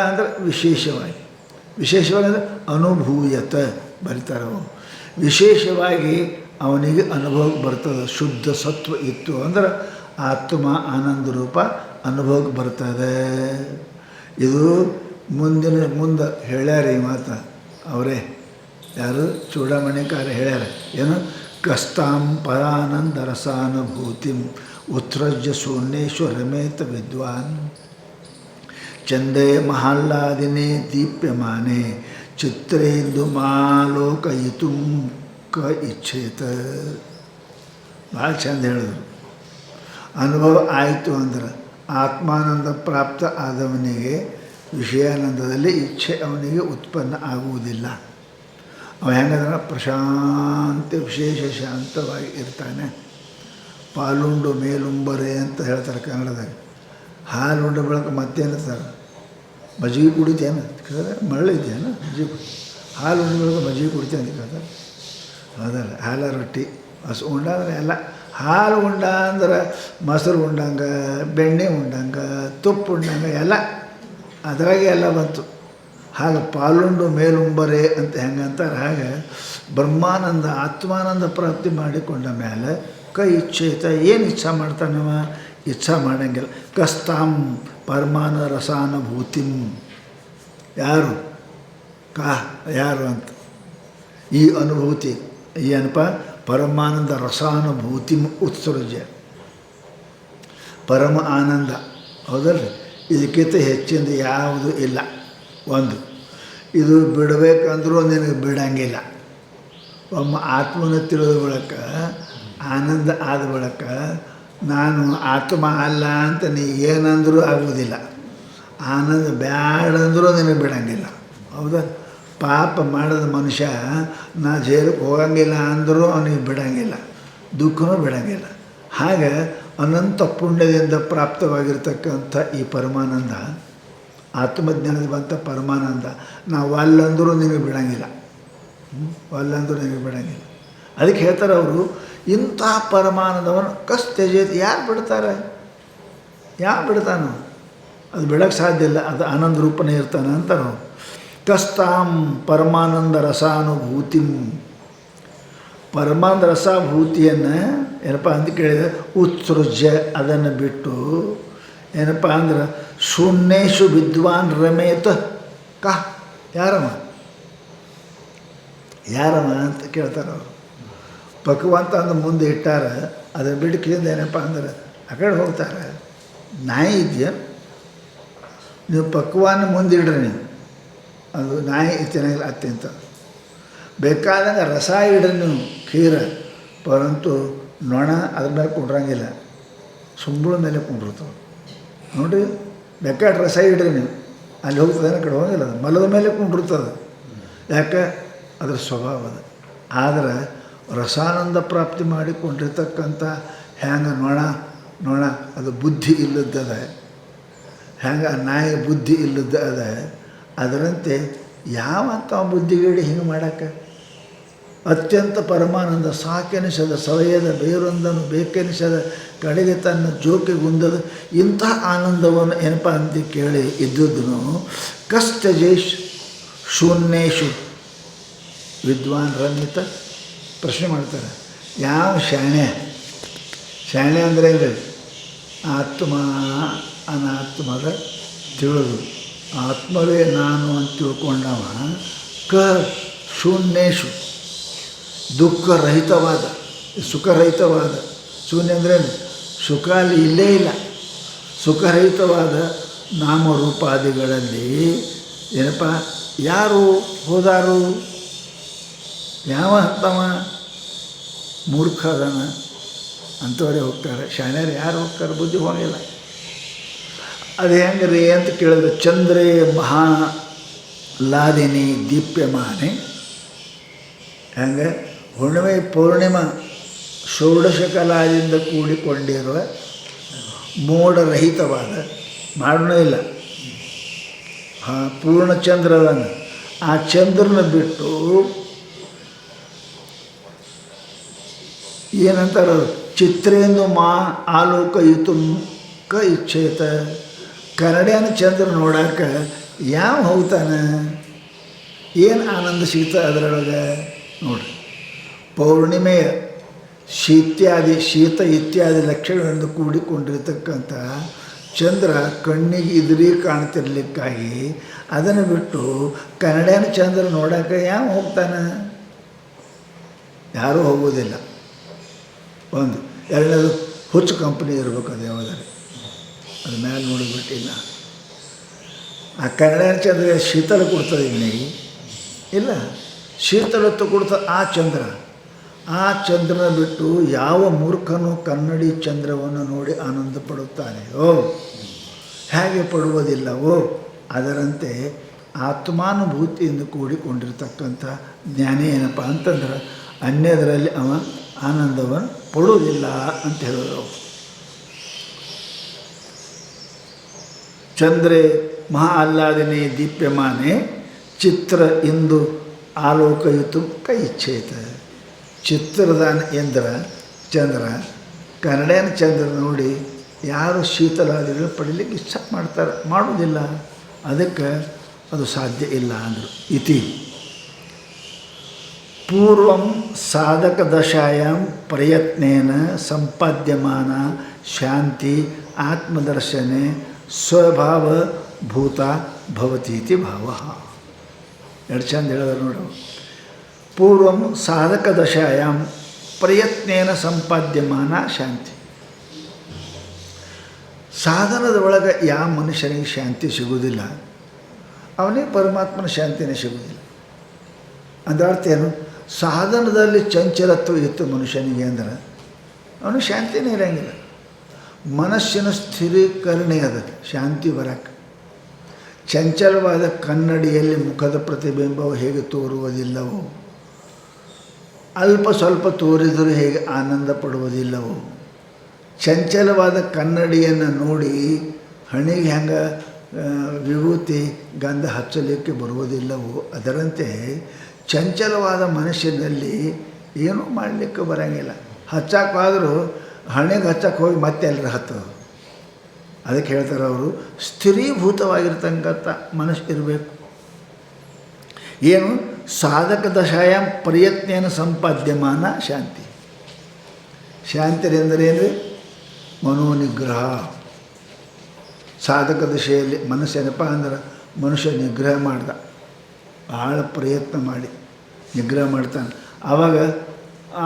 ಅಂದರೆ ವಿಶೇಷವಾಗಿ ಅಂದರೆ ಅನುಭೂಯತ ಬರೀತಾರೆ ಅವರು. ವಿಶೇಷವಾಗಿ ಅವನಿಗೆ ಅನುಭವಕ್ಕೆ ಬರ್ತದೆ. ಶುದ್ಧ ಸತ್ವ ಇತ್ತು ಅಂದ್ರೆ ಆತ್ಮ ಆನಂದ ರೂಪ ಅನುಭವಕ್ಕೆ ಬರ್ತದೆ. ಇದು ಮುಂದೆ ಹೇಳ್ಯಾರ ಈ ಮಾತು ಅವರೇ, ಯಾರು ಚೂಡಾಮಣಿಕಾರ ಹೇಳ್ಯಾರ. ಏನು, ಕಸ್ತಾಂ ಪರಾನಂದ ರಸಾನುಭೂತಿಂ ಉತ್ಸೃಜ್ಯ ಶೂನ್ಯೇಶು ರಮೇತ ವಿದ್ವಾನ್ ಚಂದೇ ಮಹಾಲ್ಲಾದಿನೇ ದೀಪ್ಯಮಾನೆ ಚಿತ್ರೇಂದು ಮಾಲೋಕಯಿತು ಕ ಇಚ್ಛೇತ. ಭಾಳ ಚಂದ ಹೇಳಿದ್ರು. ಅನುಭವ ಆಯಿತು ಅಂದ್ರೆ ಆತ್ಮಾನಂದ ಪ್ರಾಪ್ತ ಆದವನಿಗೆ ವಿಷಯಾನಂದದಲ್ಲಿ ಇಚ್ಛೆ ಅವನಿಗೆ ಉತ್ಪನ್ನ ಆಗುವುದಿಲ್ಲ. ಅವ ಹೆಂಗಂದ್ರೆ ಪ್ರಶಾಂತ ವಿಶೇಷ ಶಾಂತವಾಗಿ ಇರ್ತಾನೆ. ಪಾಲುಂಡು ಮೇಲುಂಬರೆ ಅಂತ ಹೇಳ್ತಾರೆ ಕನ್ನಡದಾಗ. ಹಾಲುಂಡ ಬಳಕ ಮತ್ತೇನಿರ್ತಾರೆ, ಮಜ್ಜಿಗೆ ಕುಡಿತೇನೆ ಕೇಳಿದ್ರೆ ಮರಳಿದ್ದೇನೆ ಮಜ್ಜಿಗೆ, ಹಾಲು ಉಂಡ ಬಳಕ ಮಜ್ಜಿಗೆ ಕುಡಿತೇನೆ ಅಂತ ಕೇಳ್ತಾರೆ. ಹೌದಲ್ಲ, ಹಾಲ ರೊಟ್ಟಿ ಹಸು ಉಂಡ ಅಂದರೆ ಎಲ್ಲ. ಹಾಲು ಉಂಡ ಅಂದ್ರೆ ಮೊಸರು ಉಂಡಂಗೆ, ಬೆಣ್ಣೆ ಉಂಡಂಗೆ, ತುಪ್ಪ ಉಂಡಂಗೆ ಎಲ್ಲ ಅದರಾಗೆ ಎಲ್ಲ ಬಂತು. ಹಾಗೆ ಪಾಲುಂಡು ಮೇಲುಂಬರೆ ಅಂತ ಹೆಂಗಂತಾರೆ, ಹಾಗೆ ಬ್ರಹ್ಮಾನಂದ ಆತ್ಮಾನಂದ ಪ್ರಾಪ್ತಿ ಮಾಡಿಕೊಂಡ ಮೇಲೆ ಕ ಇಚ್ಛೇತ. ಏನು ಇಚ್ಛಾ ಮಾಡ್ತಾನವ? ಇಚ್ಛಾ ಮಾಡೋಂಗಿಲ್ಲ. ಕಸ್ತಾಂ ಪರಮಾನ ರಸಾನುಭೂತಿಂ. ಯಾರು ಅಂತ ಈ ಅನುಭೂತಿ ಏನಪ್ಪ, ಪರಮಾನಂದ ರಸಾನುಭೂತಿ ಉತ್ಸೃಜ್ಯ, ಪರಮ ಆನಂದ. ಹೌದಲ್ರಿ, ಇದಕ್ಕಿಂತ ಹೆಚ್ಚಿಂದ ಯಾವುದು ಇಲ್ಲ. ಒಂದು ಇದು ಬಿಡಬೇಕಂದ್ರೂ ನಿನಗೆ ಬಿಡಂಗಿಲ್ಲ. ಒಮ್ಮೆ ಆತ್ಮನ ತಿಳಿದ ಬಳಿಕ, ಆನಂದ ಆದ ಬಳಿಕ ನಾನು ಆತ್ಮ ಅಲ್ಲ ಅಂತ ನೀ ಏನಂದರೂ ಆಗುವುದಿಲ್ಲ. ಆನಂದ ಬ್ಯಾಡಂದ್ರೂ ನಿನಗೆ ಬಿಡಂಗಿಲ್ಲ. ಹೌದಾ? ಪಾಪ ಮಾಡಿದ ಮನುಷ್ಯ ನಾ ಜೈಲಿಗೆ ಹೋಗಂಗಿಲ್ಲ ಅಂದರೂ ಅವನಿಗೆ ಬಿಡಂಗಿಲ್ಲ, ದುಃಖನೂ ಬಿಡಂಗಿಲ್ಲ. ಹಾಗೆ ಅನಂತ ಪುಣ್ಯದಿಂದ ಪ್ರಾಪ್ತವಾಗಿರ್ತಕ್ಕಂಥ ಈ ಪರಮಾನಂದ, ಆತ್ಮಜ್ಞಾನದ ಬಂತ ಪರಮಾನಂದ, ನಾವು ಅಲ್ಲಂದರೂ ನಿನಗೆ ಬಿಡಂಗಿಲ್ಲ, ಅಲ್ಲಂದರೂ ನಿನಗೆ ಬಿಡಂಗಿಲ್ಲ. ಅದಕ್ಕೆ ಹೇಳ್ತಾರೆ ಅವರು, ಇಂಥ ಪರಮಾನಂದವನ್ನು ತ್ಯಜೇತಿ. ಯಾರು ಬಿಡ್ತಾರೆ? ಯಾರು ಬಿಡ್ತಾನೋ? ಅದು ಬಿಡೋಕ್ಕೆ ಸಾಧ್ಯ ಇಲ್ಲ. ಅದು ಆನಂದ ರೂಪನೇ ಇರ್ತಾನೆ ಅಂತಾರೆ ಅವರು. ಕಸ್ತಾಂ ಪರಮಾನಂದ ರಸಾನುಭೂತಿಂ. ಪರಮಾನಂದ ರಸಾಭೂತಿಯನ್ನು ಏನಪ್ಪ ಅಂತ ಕೇಳಿದರೆ ಉತ್ಸೃಜ್ಯ, ಅದನ್ನು ಬಿಟ್ಟು ಏನಪ್ಪ ಅಂದ್ರೆ ಶೂನ್ಯೇಶು ವಿದ್ವಾನ್ ರಮೇತ ಯಾರವ ಅಂತ ಕೇಳ್ತಾರೆ ಅವರು. ಪಕ್ವಂತ ಅಂದ್ರೆ ಮುಂದೆ ಇಟ್ಟಾರ, ಅದನ್ನು ಬಿಡ್ಕಿಂದ ಏನಪ್ಪ ಅಂದ್ರೆ ಆ ಕಡೆ ಹೋಗ್ತಾರೆ. ನಾಯಿ ಇದೆಯಾ ನೀವು ಪಕ್ವಾನ ಮುಂದಿಡ್ರಿ, ನೀವು ಅದು ನಾಯಿ ಚೆನ್ನಾಗಿಲ್ಲ ಅತ್ಯಂತ. ಬೇಕಾದಂಗೆ ರಸ ಇಡ್ರಿ ನೀವು ಖೀರ, ಪರಂತು ನೊಣ ಅದ್ರ ಮೇಲೆ ಕುಂಡ್ರಂಗಿಲ್ಲ, ಸುಂಬಳ ಮೇಲೆ ಕುಂಡಿರ್ತವೆ ನೋಡಿರಿ. ಬೇಕಾದ್ರೆ ರಸ ಇಡ್ರಿ ನೀವು, ಅಲ್ಲಿ ಹೋಗ್ತದೆ ಆ ಕಡೆ ಹೋಗಿಲ್ಲ, ಅದು ಮಲದ ಮೇಲೆ ಕುಂಡಿರ್ತದೆ. ಯಾಕೆ? ಅದ್ರ ಸ್ವಭಾವ ಅದು. ಆದರೆ ರಸಾನಂದ ಪ್ರಾಪ್ತಿ ಮಾಡಿಕೊಂಡಿರ್ತಕ್ಕಂಥ ಹ್ಯಾಂಗೆ ನೊಣ ಅದು ಬುದ್ಧಿ ಇಲ್ಲದ್ದದ, ಹ್ಯಾಂಗೆ ನಾಯಿ ಬುದ್ಧಿ ಇಲ್ಲದ ಅದ, ಅದರಂತೆ ಯಾವಂತ ಬುದ್ಧಿಗೇಡಿ ಹಿಂಗೆ ಮಾಡೋಕ್ಕೆ ಅತ್ಯಂತ ಪರಮಾನಂದ ಸಾಕೆನಿಸದ ಸವಯದ ಬೇರೊಂದನ್ನು ಬೇಕೆನಿಸದ ಕಡೆಗೆ ತನ್ನ ಜೋಕೆಗುಂದದ ಇಂತಹ ಆನಂದವನ್ನು ಏನಪ್ಪ ಅಂತ ಕೇಳಿ ಇದ್ದದ್ದನ್ನು ಕಷ್ಟಜೇಶ್ ಶೂನ್ಯೇಶು ವಿದ್ವಾನ್ ರಮಿತ ಪ್ರಶ್ನೆ ಮಾಡ್ತಾರೆ. ಯಾವ ಶಾಣೆ ಅಂದರೆ ಹೆಂಗೆ? ಆತ್ಮ ಅನಾತ್ಮದ ತಿಳಿದು ಆತ್ಮವೇ ನಾನು ಅಂತ ತಿಳ್ಕೊಂಡವ ಶೂನ್ಯೇಶು ದುಃಖರಹಿತವಾದ ಸುಖರಹಿತವಾದ, ಶೂನ್ಯ ಅಂದರೆ ಸುಖ ಅಲ್ಲಿ ಇಲ್ಲೇ ಇಲ್ಲ, ಸುಖರಹಿತವಾದ ನಾಮರೂಪಾದಿಗಳಲ್ಲಿ ಏನಪ್ಪ ಯಾರು ಹೋದಾರು? ಯಾವ ಅಂತವ ಮೂರ್ಖ ಅದನ ಅಂಥವರೇ ಹೋಗ್ತಾರೆ. ಶಾಣ್ಯರು ಯಾರು ಹೋಗ್ತಾರೆ? ಬುದ್ಧಿ ಹೋಗಿಲ್ಲ. ಅದು ಹೆಂಗೆ ರೀ ಅಂತ ಕೇಳಿದ್ರೆ, ಚಂದ್ರೇ ಮಹಾಲಾದಿನಿ ದೀಪ್ಯಮಾನೆ, ಹೆಂಗೆ ಹುಣ್ಣಿಮೆ ಪೂರ್ಣಿಮಾ ಷೋಡಶ ಕಲಾದಿಂದ ಕೂಡಿಕೊಂಡಿರುವ ಮೋಡರಹಿತವಾದ, ಮಾಡೂ ಇಲ್ಲ, ಪೂರ್ಣಚಂದ್ರದನ್ನು ಆ ಚಂದ್ರನ ಬಿಟ್ಟು ಏನಂತಾರೆ ಚಿತ್ರೇಂದು ಆಲೋಕಯಿತು ಇಚ್ಛೇತ, ಕರಡ್ಯಾನ ಚಂದ್ರ ನೋಡೋಕೆ ಯಾವ ಹೋಗ್ತಾನೆ? ಏನು ಆನಂದ ಸಿಗ್ತದೆ ಅದರೊಳಗೆ ನೋಡ್ರಿ. ಪೌರ್ಣಿಮೆಯ ಶೀತ ಇತ್ಯಾದಿ ಲಕ್ಷಣಗಳಿಂದ ಕೂಡಿಕೊಂಡಿರ್ತಕ್ಕಂಥ ಚಂದ್ರ ಕಣ್ಣಿಗೆ ಇದ್ರಿ ಕಾಣ್ತಿರ್ಲಿಕ್ಕಾಗಿ ಅದನ್ನು ಬಿಟ್ಟು ಕನ್ನಡಿಯನ ಚಂದ್ರ ನೋಡೋಕೆ ಯಾವ ಹೋಗ್ತಾನೆ? ಯಾರೂ ಹೋಗೋದಿಲ್ಲ. ಒಂದು ಎರಡನೇದು ಹುಚ್ಚು ಕಂಪ್ನಿ ಇರ್ಬೇಕು, ಅದು ಯಾವುದಾದ್ರೆ ಅದು ಮೇಲೆ ನೋಡಿಬಿಟ್ಟಿಲ್ಲ. ಆ ಕನ್ನಡಿಯನ ಚಂದ್ರ ಶೀತಲ ಕೊಡ್ತದೆ ಇವನಿಗೆ ಇಲ್ಲ, ಶೀತಲತ್ತು ಕೊಡ್ತದೆ ಆ ಚಂದ್ರನ ಬಿಟ್ಟು ಯಾವ ಮೂರ್ಖನು ಕನ್ನಡಿ ಚಂದ್ರವನ್ನು ನೋಡಿ ಆನಂದ ಪಡುತ್ತಾನೆಯೋ, ಹೇಗೆ ಪಡುವುದಿಲ್ಲವೋ ಅದರಂತೆ ಆತ್ಮಾನುಭೂತಿಯಿಂದ ಕೂಡಿಕೊಂಡಿರ್ತಕ್ಕಂಥ ಜ್ಞಾನಿ ಏನಪ್ಪ ಅಂತಂದ್ರೆ ಅನ್ಯದರಲ್ಲಿ ಅವ ಆನಂದವನ್ನು ಪಡುವುದಿಲ್ಲ ಅಂತ ಹೇಳಿದ್ರು. ಚಂದ್ರೇ ಮಹಾ ಆಹ್ಲಾದಿನಿ ದೀಪ್ಯಮಾನೆ ಚಿತ್ರ ಇಂದು ಆಲೋಕಯಿತು ಇಚ್ಛೇತ. ಚಿತ್ರದಾನ ಎಂದ್ರ ಚಂದ್ರ, ಕನ್ನಡಿಯನ ಚಂದ್ರ ನೋಡಿ ಯಾರು ಶೀತಲಾದಿಗಳು ಪಡೀಲಿಕ್ಕೆ ಇಚ್ಛೆ ಮಾಡ್ತಾರೆ, ಮಾಡುವುದಿಲ್ಲ, ಅದಕ್ಕೆ ಅದು ಸಾಧ್ಯ ಇಲ್ಲ ಅಂದರು. ಇತಿ ಪೂರ್ವಂ ಸಾಧಕದಶಾಯಾಂ ಪ್ರಯತ್ನೇನ ಸಂಪಾದ್ಯಮಾನ ಶಾಂತಿ ಆತ್ಮದರ್ಶನೆ ಸ್ವಭಾವಭೂತ ಭವತೀತಿ ಭಾವ. ಎರಡು ಚಂದ ಹೇಳಿದ್ರು ನೋಡು. ಪೂರ್ವಂ ಸಾಧಕದಶಾಯಾಂ ಪ್ರಯತ್ನೇನ ಸಂಪಾದ್ಯಮಾನ ಶಾಂತಿ. ಸಾಧನದ ಒಳಗೆ ಯಾವ ಮನುಷ್ಯನಿಗೆ ಶಾಂತಿ ಸಿಗುವುದಿಲ್ಲ, ಅವನಿಗೆ ಪರಮಾತ್ಮನ ಶಾಂತಿನೇ ಸಿಗುವುದಿಲ್ಲ. ಅದರ ಅರ್ಥ ಏನು? ಸಾಧನದಲ್ಲಿ ಚಂಚಲತ್ವ ಇತ್ತು ಮನುಷ್ಯನಿಗೆ ಅಂದ್ರೆ ಅವನಿಗೆ ಶಾಂತಿನೇ ಇರೋಂಗಿಲ್ಲ. ಮನಸ್ಸಿನ ಸ್ಥಿರೀಕರಣೆ ಅದ ಶಾಂತಿ ಬರಕ್ಕೆ. ಚಂಚಲವಾದ ಕನ್ನಡಿಯಲ್ಲಿ ಮುಖದ ಪ್ರತಿಬಿಂಬವು ಹೇಗೆ ತೋರುವುದಿಲ್ಲವೋ, ಅಲ್ಪ ಸ್ವಲ್ಪ ತೋರಿದರೂ ಹೇಗೆ ಆನಂದ ಪಡುವುದಿಲ್ಲವೋ, ಚಂಚಲವಾದ ಕನ್ನಡಿಯನ್ನು ನೋಡಿ ಹಣೆಗೆ ಹೆಂಗೆ ವಿಭೂತಿ ಗಂಧ ಹಚ್ಚಲಿಕ್ಕೆ ಬರುವುದಿಲ್ಲವೋ ಅದರಂತೆ ಚಂಚಲವಾದ ಮನುಷ್ಯನಲ್ಲಿ ಏನೂ ಮಾಡಲಿಕ್ಕೆ ಬರೋಂಗಿಲ್ಲ. ಹಚ್ಚಕ್ಕಾದರೂ ಹಣೆಗೆ ಹಚ್ಚಕ್ಕೆ ಹೋಗಿ ಮತ್ತೆ ಎಲ್ಲರೂ ಹತ್ತೋದು. ಅದಕ್ಕೆ ಹೇಳ್ತಾರೆ ಅವರು, ಸ್ಥಿರೀಭೂತವಾಗಿರ್ತಕ್ಕಂಥ ಮನಸ್ಸು ಇರಬೇಕು. ಏನು? ಸಾಧಕ ದಶಾಯಾಮ್ ಪ್ರಯತ್ನೇನ ಸಂಪಾದ್ಯಮಾನ ಶಾಂತಿ. ಶಾಂತಿ ಎಂದರೇನು? ಮನೋನಿಗ್ರಹ. ಸಾಧಕ ದಶೆಯಲ್ಲಿ ಮನಸ್ಸೇನಪ್ಪ ಅಂದ್ರೆ ಮನುಷ್ಯ ನಿಗ್ರಹ ಮಾಡ್ದ, ಭಾಳ ಪ್ರಯತ್ನ ಮಾಡಿ ನಿಗ್ರಹ ಮಾಡ್ತಾನೆ, ಆವಾಗ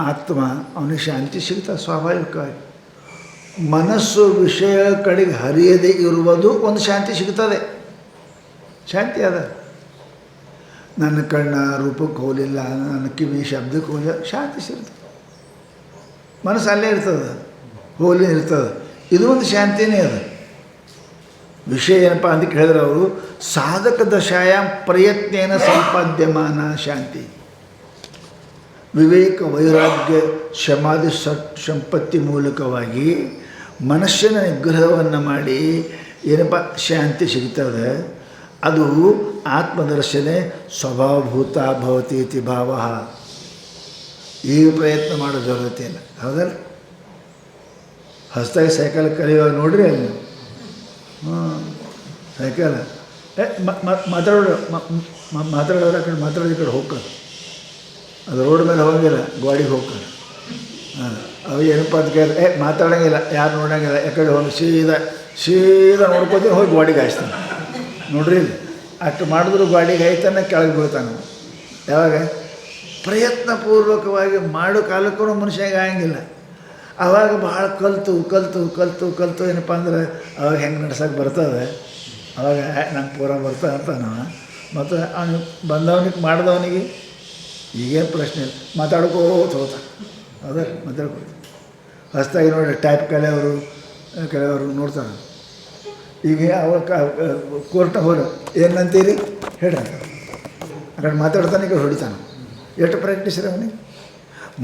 ಆತ್ಮ ಅವನಿಗೆ ಶಾಂತಿ ಸಿಗ್ತದೆ ಸ್ವಾಭಾವಿಕವಾಗಿ. ಮನಸ್ಸು ವಿಷಯ ಕಡೆಗೆ ಹರಿಯದೇ ಇರುವುದು ಒಂದು ಶಾಂತಿ ಸಿಗ್ತದೆ, ಶಾಂತಿ ಅದ. ನನ್ನ ಕಣ್ಣ ರೂಪಕ್ಕೆ ಹೋಗಲಿಲ್ಲ, ನನ್ನ ಕಿವಿ ಶಬ್ದಕ್ಕೆ ಹೋಗಲಿಲ್ಲ, ಶಾಂತಿ ಸಿಗ್ತದೆ. ಮನಸ್ಸು ಅಲ್ಲೇ ಇರ್ತದೆ, ಹೋಲಿ ಇರ್ತದೆ. ಇದು ಒಂದು ಶಾಂತಿನೇ ಅದು. ವಿಷಯ ಏನಪ್ಪ ಅಂತ ಕೇಳಿದ್ರೆ ಅವರು ಸಾಧಕ ದಶಾಯ ಪ್ರಯತ್ನೇನ ಸಂಪಾದ್ಯಮಾನ ಶಾಂತಿ. ವಿವೇಕ ವೈರಾಗ್ಯ ಶಮಾಧಿ ಸಂಪತ್ತಿ ಮೂಲಕವಾಗಿ ಮನುಷ್ಯನ ನಿಗ್ರಹವನ್ನು ಮಾಡಿ ಏನಪ್ಪ ಶಾಂತಿ ಸಿಗ್ತದೆ. ಅದು ಆತ್ಮದರ್ಶನೆ ಸ್ವಭಾವಭೂತ ಭವತಿ ಇತಿ ಭಾವ. ಈಗ ಪ್ರಯತ್ನ ಮಾಡೋ ಜರೂರತೆ ಇಲ್ಲ, ಹೌದಲ್ಲ? ಹೊಸದಾಗಿ ಸೈಕಲ್ ಕಲಿಯುವಾಗ ನೋಡ್ರಿ ಅಲ್ಲಿ ಸೈಕಲ್ ಮಾತಾಡೋರು ಆ ಕಡೆ ಮಾತಾಡೋದು ಈ ಕಡೆ ಹೋಗ್ತಾರೆ. ಅದು ರೋಡ್ ಮೇಲೆ ಹೋಗಂಗಿಲ್ಲ, ಗಾಡಿಗೆ ಹೋಗ್ತಾರೆ. ಅವು ಏನಪ್ಪ ಅಂತ ಕೇಳಿದ್ರೆ ಮಾತಾಡೋಂಗಿಲ್ಲ, ಯಾರು ನೋಡೋಂಗಿಲ್ಲ, ಯಾಕಡೆ ಹೋಗಿ ಸೀದಾ ನೋಡ್ಕೋತೀನಿ, ಹೋಗಿ ಗಾಡಿಗೆ ಹಾಯ್ತಾನೆ. ನೋಡ್ರಿ ಇಲ್ಲಿ ಅಷ್ಟು ಮಾಡಿದ್ರು ಗಾಡಿಗೆ ಹಾಯ್ತಾನೆ, ಕೆಳಗೆ ಬೀಳ್ತಾನೆ. ಯಾವಾಗ ಪ್ರಯತ್ನಪೂರ್ವಕವಾಗಿ ಮಾಡೋ ಕಾಲಕ್ಕೂ ಮನುಷ್ಯಗೆ ಆಗಂಗಿಲ್ಲ. ಆವಾಗ ಭಾಳ ಕಲಿತು ಏನಪ್ಪ ಅಂದ್ರೆ ಅವಾಗ ಹೆಂಗೆ ನಡ್ಸೋಕೆ ಬರ್ತದೆ, ಅವಾಗ ನಂಗೆ ಪೂರ ಬರ್ತಾ ಅಂತಾನ. ಮತ್ತು ಅವ್ನಿಗೆ ಬಂದವನಿಗೆ ಮಾಡಿದವನಿಗೆ ಈಗೇನು ಪ್ರಶ್ನೆ ಇಲ್ಲ, ಮಾತಾಡ್ಕೋತ ಹೋಗ್ತಾನೆ. ಹೌದಾ? ಮಾತಾಡ್ಕೋತ ಹೊಸ್ದಾಗಿ ನೋಡಿ ಟೈಪ್ ಕೆಲವರು ನೋಡ್ತಾರೆ. ಈಗ ಅವಾಗ ಕೋರ್ಟ್ನಾಗ ಹೋದ ಏನಂತೀರಿ ಹೇಳ್ರಿ, ಆ ಕಡೆ ಮಾತಾಡ್ತಾನೆ, ಈ ಕಡೆ ಹೊಡಿತಾನೆ. ಎಷ್ಟು ಪ್ರಾಕ್ಟೀಸ್ ರೀ ಅವನಿಗೆ.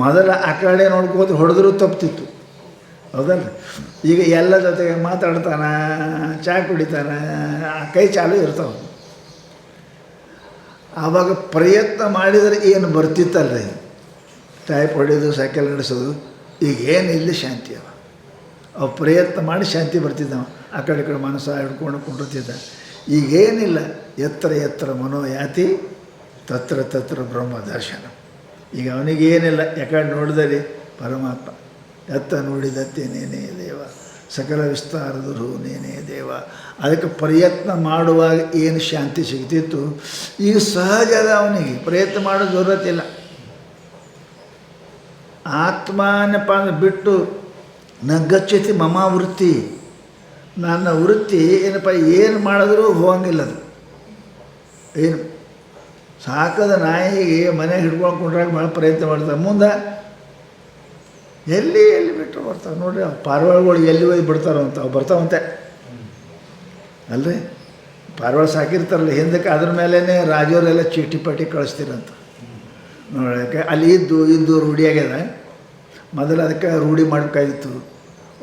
ಮೊದಲ ಆ ಕಡೆ ನೋಡ್ಕೋತ ಹೊಡೆದ್ರೂ ತಪ್ತಿತ್ತು, ಹೌದಲ್ಲ? ಈಗ ಎಲ್ಲ ಜೊತೆಗೆ ಮಾತಾಡ್ತಾನೆ, ಚಹಾ ಕುಡಿತಾನೆ, ಕೈ ಚಾಲು ಇರ್ತಾವೆ. ಆವಾಗ ಪ್ರಯತ್ನ ಮಾಡಿದರೆ ಏನು ಬರ್ತಿತ್ತಲ್ರಿ, ಟೈಪ್ ಹೊಡೆಯೋದು, ಸೈಕಲ್ ನಡೆಸೋದು. ಈಗ ಏನು ಇಲ್ಲಿ ಶಾಂತಿ ಅವ ಪ್ರಯತ್ನ ಮಾಡಿ ಶಾಂತಿ ಬರ್ತಿದ್ದವ. ಆ ಕಡೆ ಈ ಕಡೆ ಮನಸ್ಸು ಹಿಡ್ಕೊಂಡು ಕುಂಡಿರ್ತಿದ್ದ. ಈಗೇನಿಲ್ಲ, ಎತ್ತರ ಮನೋಯಾತಿ ತತ್ರ ತತ್ರ ಬ್ರಹ್ಮ ದರ್ಶನ. ಈಗ ಅವನಿಗೇನಿಲ್ಲ, ಯಾಕಡೆ ನೋಡಿದರೆ ಪರಮಾತ್ಮ. ಎತ್ತ ನೋಡಿದತ್ತೆ ನೇನೇ ದೇವ, ಸಕಲ ವಿಸ್ತಾರದರು ನೇನೇ ದೇವ. ಅದಕ್ಕೆ ಪ್ರಯತ್ನ ಮಾಡುವಾಗ ಏನು ಶಾಂತಿ ಸಿಗ್ತಿತ್ತು, ಈಗ ಸಹಜ ಅದ. ಅವನಿಗೆ ಪ್ರಯತ್ನ ಮಾಡೋ ಜರೂರತ್ತಿಲ್ಲ. ಆತ್ಮನಪ್ಪ ಅಂದ್ರೆ ಬಿಟ್ಟು ನಗಚ್ಚತಿ ಮಮ ವೃತ್ತಿ, ನನ್ನ ವೃತ್ತಿ ಏನಪ್ಪ, ಏನು ಮಾಡಿದ್ರೂ ಹೋಗಂಗಿಲ್ಲ. ಅದು ಏನು ಸಾಕದ ನಾಯಿಗೆ ಮನೆಗೆ ಹಿಡ್ಕೊಂಡು ಕೊಂಡ್ರಾಗ ಭಾಳ ಪ್ರಯತ್ನ ಮಾಡ್ತಾರೆ. ಮುಂದೆ ಎಲ್ಲಿ ಬಿಟ್ಟು ಬರ್ತಾವೆ ನೋಡ್ರಿ. ಅವು ಪಾರಿವಾಳಗಳು ಎಲ್ಲಿ ಹೋಗಿ ಬಿಡ್ತಾರೋ ಅಂತ ಅವು ಬರ್ತಾವಂತೆ ಅಲ್ರಿ. ಪಾರಿವಾಳ ಸಾಕಿರ್ತಾರಲ್ಲ ಹಿಂದಕ್ಕೆ, ಅದ್ರ ಮೇಲೇ ರಾಜವರೆಲ್ಲ ಚೀಟಿ ಪಾಟಿ ಕಳಿಸ್ತೀರಂತ ನೋಡೋಕ್ಕೆ. ಅಲ್ಲಿ ಇದ್ದು ರೂಢಿಯಾಗ್ಯದ. ಮೊದಲು ಅದಕ್ಕೆ ರೂಢಿ ಮಾಡಬೇಕಾಗಿತ್ತು,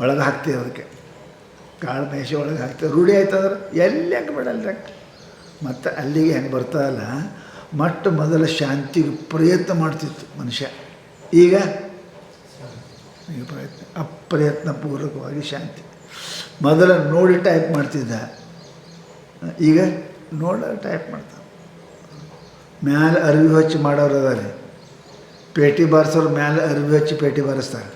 ಒಳಗೆ ಹಾಕ್ತೀವಿ ಅದಕ್ಕೆ ಕಾಳು ಮೇಷೆ ಒಳಗೆ ಹಾಕ್ತೀವಿ. ರೂಢಿ ಆಯ್ತಂದ್ರೆ ಎಲ್ಲಿ ಹಾಕಿ ಬಿಡಲ್ಲ. ಮತ್ತು ಅಲ್ಲಿಗೆ ಹೆಂಗೆ ಬರ್ತಾರಲ್ಲ, ಮೊದಲ ಶಾಂತಿಗೆ ಪ್ರಯತ್ನ ಮಾಡ್ತಿತ್ತು ಮನುಷ್ಯ. ಈಗ ಪ್ರಯತ್ನ ಅಪ್ರಯತ್ನಪೂರ್ವಕವಾಗಿ ಶಾಂತಿ. ಮೊದಲು ನೋಡಿ ಟೈಪ್ ಮಾಡ್ತಿದ್ದ, ಈಗ ಟೈಪ್ ಮಾಡ್ತಾನೆ. ಮ್ಯಾಲೆ ಅರಿವಿ ಹಚ್ಚಿ ಮಾಡೋರು ಅದಾರೆ, ಪೇಟಿ ಬಾರಿಸೋರು ಮ್ಯಾಲೆ ಅರಿವಿ ಹಚ್ಚಿ ಪೇಟಿ ಬಾರಿಸ್ತಾರೆ.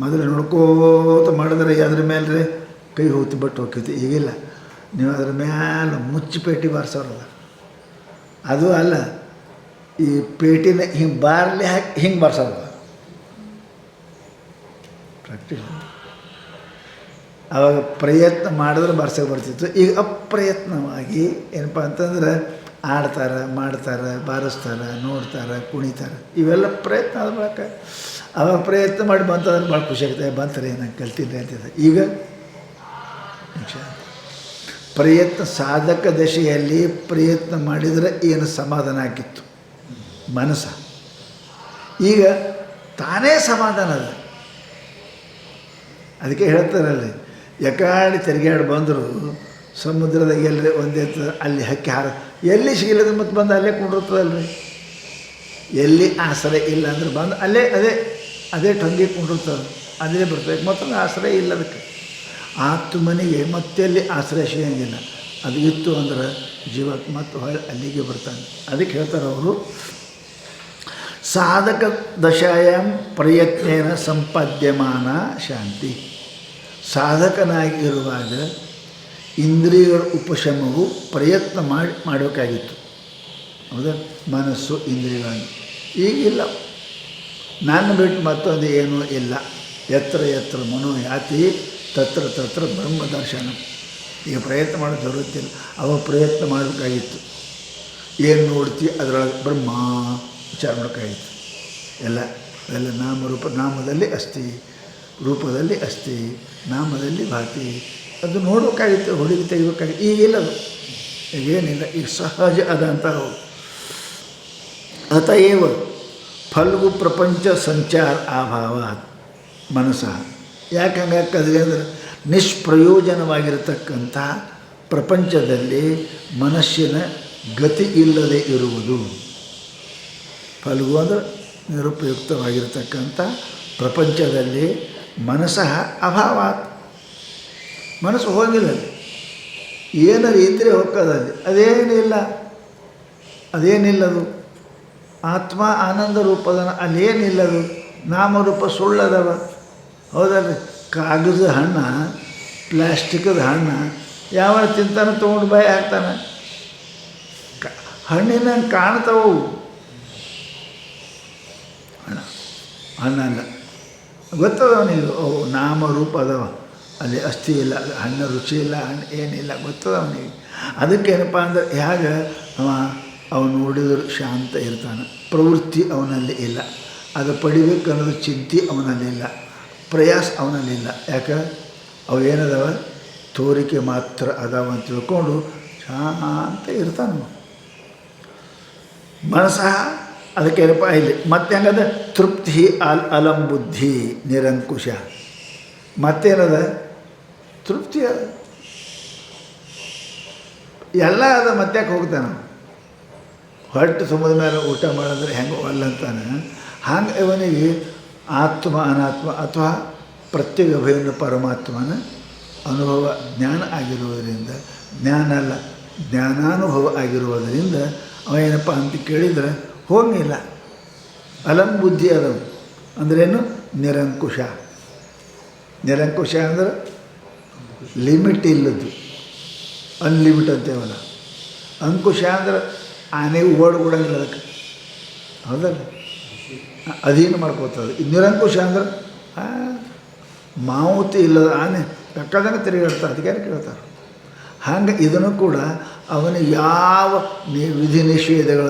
ಮೊದಲು ನೋಡ್ಕೋತ ಮಾಡಿದ್ರೆ ಅದ್ರ ಮೇಲೆ ಕೈ ಹೋಗ್ತಿ ಬಟ್ಟು ಹೋಗ್ತೈತಿ. ಈಗಿಲ್ಲ, ನೀವು ಅದ್ರ ಮೇಲೆ ಮುಚ್ಚಿ ಪೇಟಿ ಬಾರಿಸೋರದ. ಅದು ಅಲ್ಲ, ಈ ಪೇಟಿನ ಹಿಂಗೆ ಬಾರ್ಲಿ ಹಾಕಿ ಹಿಂಗೆ ಬಾರಿಸೋದ ಪ್ರಾಕ್ಟೀಸ್. ಆವಾಗ ಪ್ರಯತ್ನ ಮಾಡಿದ್ರೆ ಬಾರ್ಸೋಕೆ ಬರ್ತಿತ್ತು. ಈಗ ಅಪ್ರಯತ್ನವಾಗಿ ಏನಪ್ಪ ಅಂತಂದ್ರೆ ಮಾಡ್ತಾರೆ, ಬಾರಿಸ್ತಾರೆ, ನೋಡ್ತಾರೆ, ಕುಣಿತಾರೆ. ಇವೆಲ್ಲ ಪ್ರಯತ್ನ ಆದ ಬಳಕ ಅವಾಗ ಪ್ರಯತ್ನ ಮಾಡಿ ಬಂತಂದ್ರೆ ಭಾಳ ಖುಷಿ ಆಗ್ತದೆ. ಬಂತಾರೆ ನಂಗೆ ಕಲ್ತಿಲ್ಲ ಅಂತಿದ್ದೆ. ಈಗ ಪ್ರಯತ್ನ ಸಾಧಕ ದಶೆಯಲ್ಲಿ ಪ್ರಯತ್ನ ಮಾಡಿದರೆ ಏನು ಸಮಾಧಾನ ಆಗಿತ್ತು ಮನಸ್ಸು, ಈಗ ತಾನೇ ಸಮಾಧಾನ ಅದ. ಅದಕ್ಕೆ ಹೇಳ್ತಾರಲ್ಲಿ, ಎಕಾಡಿ ತಿರುಗಾಡಿ ಬಂದರು ಸಮುದ್ರದಾಗ ಎಲ್ಲರಿ ಒಂದೇ ಅಲ್ಲಿ ಹಕ್ಕಿ ಎಲ್ಲಿ ಸಿಗಲಿಲ್ಲ ಮತ್ತು ಬಂದು ಅಲ್ಲೇ ಕುಂಡಿರ್ತದಲ್ರಿ. ಎಲ್ಲಿ ಆಶ್ರಯ ಇಲ್ಲ ಅಂದ್ರೆ ಬಂದು ಅದೇ ಟಂಗಿ ಕುಂಡಿರ್ತದೆ, ಅದೇ ಬರ್ತದೆ. ಮತ್ತೊಂದು ಆಶ್ರಯ ಇಲ್ಲ ಅದಕ್ಕೆ. ಆತ್ಮನಿಗೆ ಮತ್ತೆಲ್ಲಿ ಆಶ್ರಯ ಸಿಗಂಗಿಲ್ಲ. ಅದು ಇತ್ತು ಅಂದ್ರೆ ಜೀವಕ್ಕೆ ಮತ್ತು ಹೊಳೆ ಅಲ್ಲಿಗೆ ಬರ್ತಾನೆ. ಅದಕ್ಕೆ ಹೇಳ್ತಾರೆ ಅವರು, ಸಾಧಕ ದಶಾಯಾಂ ಪ್ರಯತ್ನೇನ ಸಂಪಾದ್ಯಮಾನ ಶಾಂತಿ. ಸಾಧಕನಾಗಿ ಇರುವಾಗ ಇಂದ್ರಿಯಗಳ ಉಪಶಮವು ಪ್ರಯತ್ನ ಮಾಡಬೇಕಾಗಿತ್ತು, ಹೌದಾ? ಮನಸ್ಸು ಇಂದ್ರಿಯಗಳನ್ನು ಈಗಿಲ್ಲ. ನಾನು ಬಿಟ್ಟು ಮತ್ತೊಂದು ಏನೂ ಇಲ್ಲ. ಎತ್ತರ ಮನೋಯಾತಿ ತತ್ರ ಬ್ರಹ್ಮ ದರ್ಶನ. ಈಗ ಪ್ರಯತ್ನ ಮಾಡೋ ಜರುತ್ತಿಲ್ಲ, ಅವ ಪ್ರಯತ್ನ ಮಾಡಬೇಕಾಗಿತ್ತು. ಏನು ನೋಡ್ತಿ ಅದರೊಳಗೆ ಬ್ರಹ್ಮ ವಿಚಾರ ಮಾಡೋಕ್ಕಾಗಿತ್ತು. ಎಲ್ಲ ನಾಮರೂಪ, ನಾಮದಲ್ಲಿ ಅಸ್ತಿ, ರೂಪದಲ್ಲಿ ಅಸ್ತಿ, ನಾಮದಲ್ಲಿ ಭಾತಿ, ಅದು ನೋಡಬೇಕಾಗಿತ್ತು, ಹೊಡಿಗೆ ತೆಗಿಬೇಕಾಗಿತ್ತು. ಈಗಿಲ್ಲದು, ಈಗೇನಿಲ್ಲ, ಈಗ ಸಹಜ ಅದ ಅಂತಾರೆ. ಅತಏವ ಫಲ್ಗು ಪ್ರಪಂಚ ಸಂಚಾರ ಅಭಾವ ಮನಸ್ಸ. ಯಾಕೆ ಹಂಗಾಗ್ತದೆ ಅಂದರೆ ನಿಷ್ಪ್ರಯೋಜನವಾಗಿರತಕ್ಕಂಥ ಪ್ರಪಂಚದಲ್ಲಿ ಮನಸ್ಸಿನ ಗತಿ ಇಲ್ಲದೆ ಇರುವುದು. ಫಲ್ಗು ಅಂದರೆ ನಿರುಪಯುಕ್ತವಾಗಿರತಕ್ಕಂಥ ಪ್ರಪಂಚದಲ್ಲಿ ಮನಸ್ಸಃ ಅಭಾವ, ಮನಸ್ಸು ಹೋಗಿಲ್ಲ, ಏನಾರು ಇದ್ದರೆ ಹೋಗ್ತದಲ್ಲಿ, ಅದೇನಿಲ್ಲದು. ಆತ್ಮ ಆನಂದ ರೂಪದ ಅಲ್ಲೇನಿಲ್ಲದು, ನಾಮರೂಪ ಸುಳ್ಳದವ. ಹೌದಲ್ರಿ? ಕಾಗದ ಹಣ್ಣು, ಪ್ಲಾಸ್ಟಿಕದ ಹಣ್ಣು ಯಾವ ತಿಂತಾನೆ, ತೊಗೊಂಡು ಬಾಯಿ ಹಾಕ್ತಾನೆ. ಹಣ್ಣಿನ ಕಾಣ್ತಾವು, ಹಣ್ಣಲ್ಲ, ಗೊತ್ತದ ಅವನಿಗೆ. ಅವು ನಾಮರೂಪ ಅದಾವ, ಅಲ್ಲಿ ಅಸ್ಥಿ ಇಲ್ಲ, ಹಣ್ಣು ರುಚಿ ಇಲ್ಲ, ಹಣ್ಣು ಏನಿಲ್ಲ, ಗೊತ್ತದ ಅವನಿಗೆ. ಅದಕ್ಕೇನಪ್ಪ ಅಂದ್ರೆ ಹೇಗೆ ಅವನು ನೋಡಿದರೂ ಶಾಂತ ಇರ್ತಾನೆ, ಪ್ರವೃತ್ತಿ ಅವನಲ್ಲಿ ಇಲ್ಲ, ಅದು ಪಡಿಬೇಕನ್ನೋದು ಚಿಂತೆ ಅವನಲ್ಲಿ ಇಲ್ಲ, ಪ್ರಯಾಸ ಅವನಲ್ಲಿಲ್ಲ. ಯಾಕೆ ಅವು ಏನದಾವ, ತೋರಿಕೆ ಮಾತ್ರ ಅದಾವ ಅಂತ ತಿಳ್ಕೊಂಡು ಶಾಂತ ಇರ್ತಾನೆ ಮನಸ್ಸಃ. ಅದಕ್ಕೇನಪ್ಪ ಇಲ್ಲಿ ಮತ್ತೆ ಹೆಂಗದ, ತೃಪ್ತಿ ಅಲಂಬುದ್ಧಿ ನಿರಂಕುಶ. ಮತ್ತೇನದ, ತೃಪ್ತಿ ಅದ, ಎಲ್ಲ ಅದ. ಮತ್ತ್ಯಾಕೆ ಹೋಗ್ತಾನೆ, ಹೊಟ್ಟೆ ತುಂಬಿದ ಮೇಲೆ ಊಟ ಮಾಡಿದ್ರೆ ಹೆಂಗೆ ಅಲ್ಲಂತಾನೆ. ಹಂಗೆ ಇವನಿಗೆ ಆತ್ಮ ಅನಾತ್ಮ ಅಥವಾ ಪ್ರತ್ಯೇಕ ಅಭಿನ್ನ ಪರಮಾತ್ಮನ ಅನುಭವ ಜ್ಞಾನ ಆಗಿರುವುದರಿಂದ, ಜ್ಞಾನ ಅಲ್ಲ ಜ್ಞಾನಾನುಭವ ಆಗಿರುವುದರಿಂದ ಅವೇನಪ್ಪ ಅಂತ ಕೇಳಿದರೆ ಹೋಗಿಲ್ಲ. ಅಲಂಬುದ್ಧಿ ಅದವು ಅಂದ್ರೇನು, ನಿರಂಕುಶ. ನಿರಂಕುಶ ಅಂದ್ರೆ ಲಿಮಿಟ್ ಇಲ್ಲದ್ದು, ಅನ್ಲಿಮಿಟ್ ಅಂತೇವಲ್ಲ. ಅಂಕುಶ ಅಂದ್ರೆ ಆನೆ ಓಡ್ಬಿಡಂಗಿಲ್ಲ ಅದಕ್ಕೆ, ಹೌದಲ್ಲ, ಅಧೀನ ಮಾಡ್ಕೋತದೆ. ನಿರಂಕುಶ ಅಂದ್ರೆ ಮಾವುತಿ ಇಲ್ಲದ ಆನೆ ಬೇಕಾದಂಗೆ ತಿರುಗಾಡ್ತಾರೆ, ಅದಕ್ಕೆ ಯಾರು ಕೇಳ್ತಾರೆ. ಹಂಗೆ ಇದನ್ನು ಕೂಡ ಅವನು ಯಾವ ವಿಧಿ ನಿಷೇಧಗಳ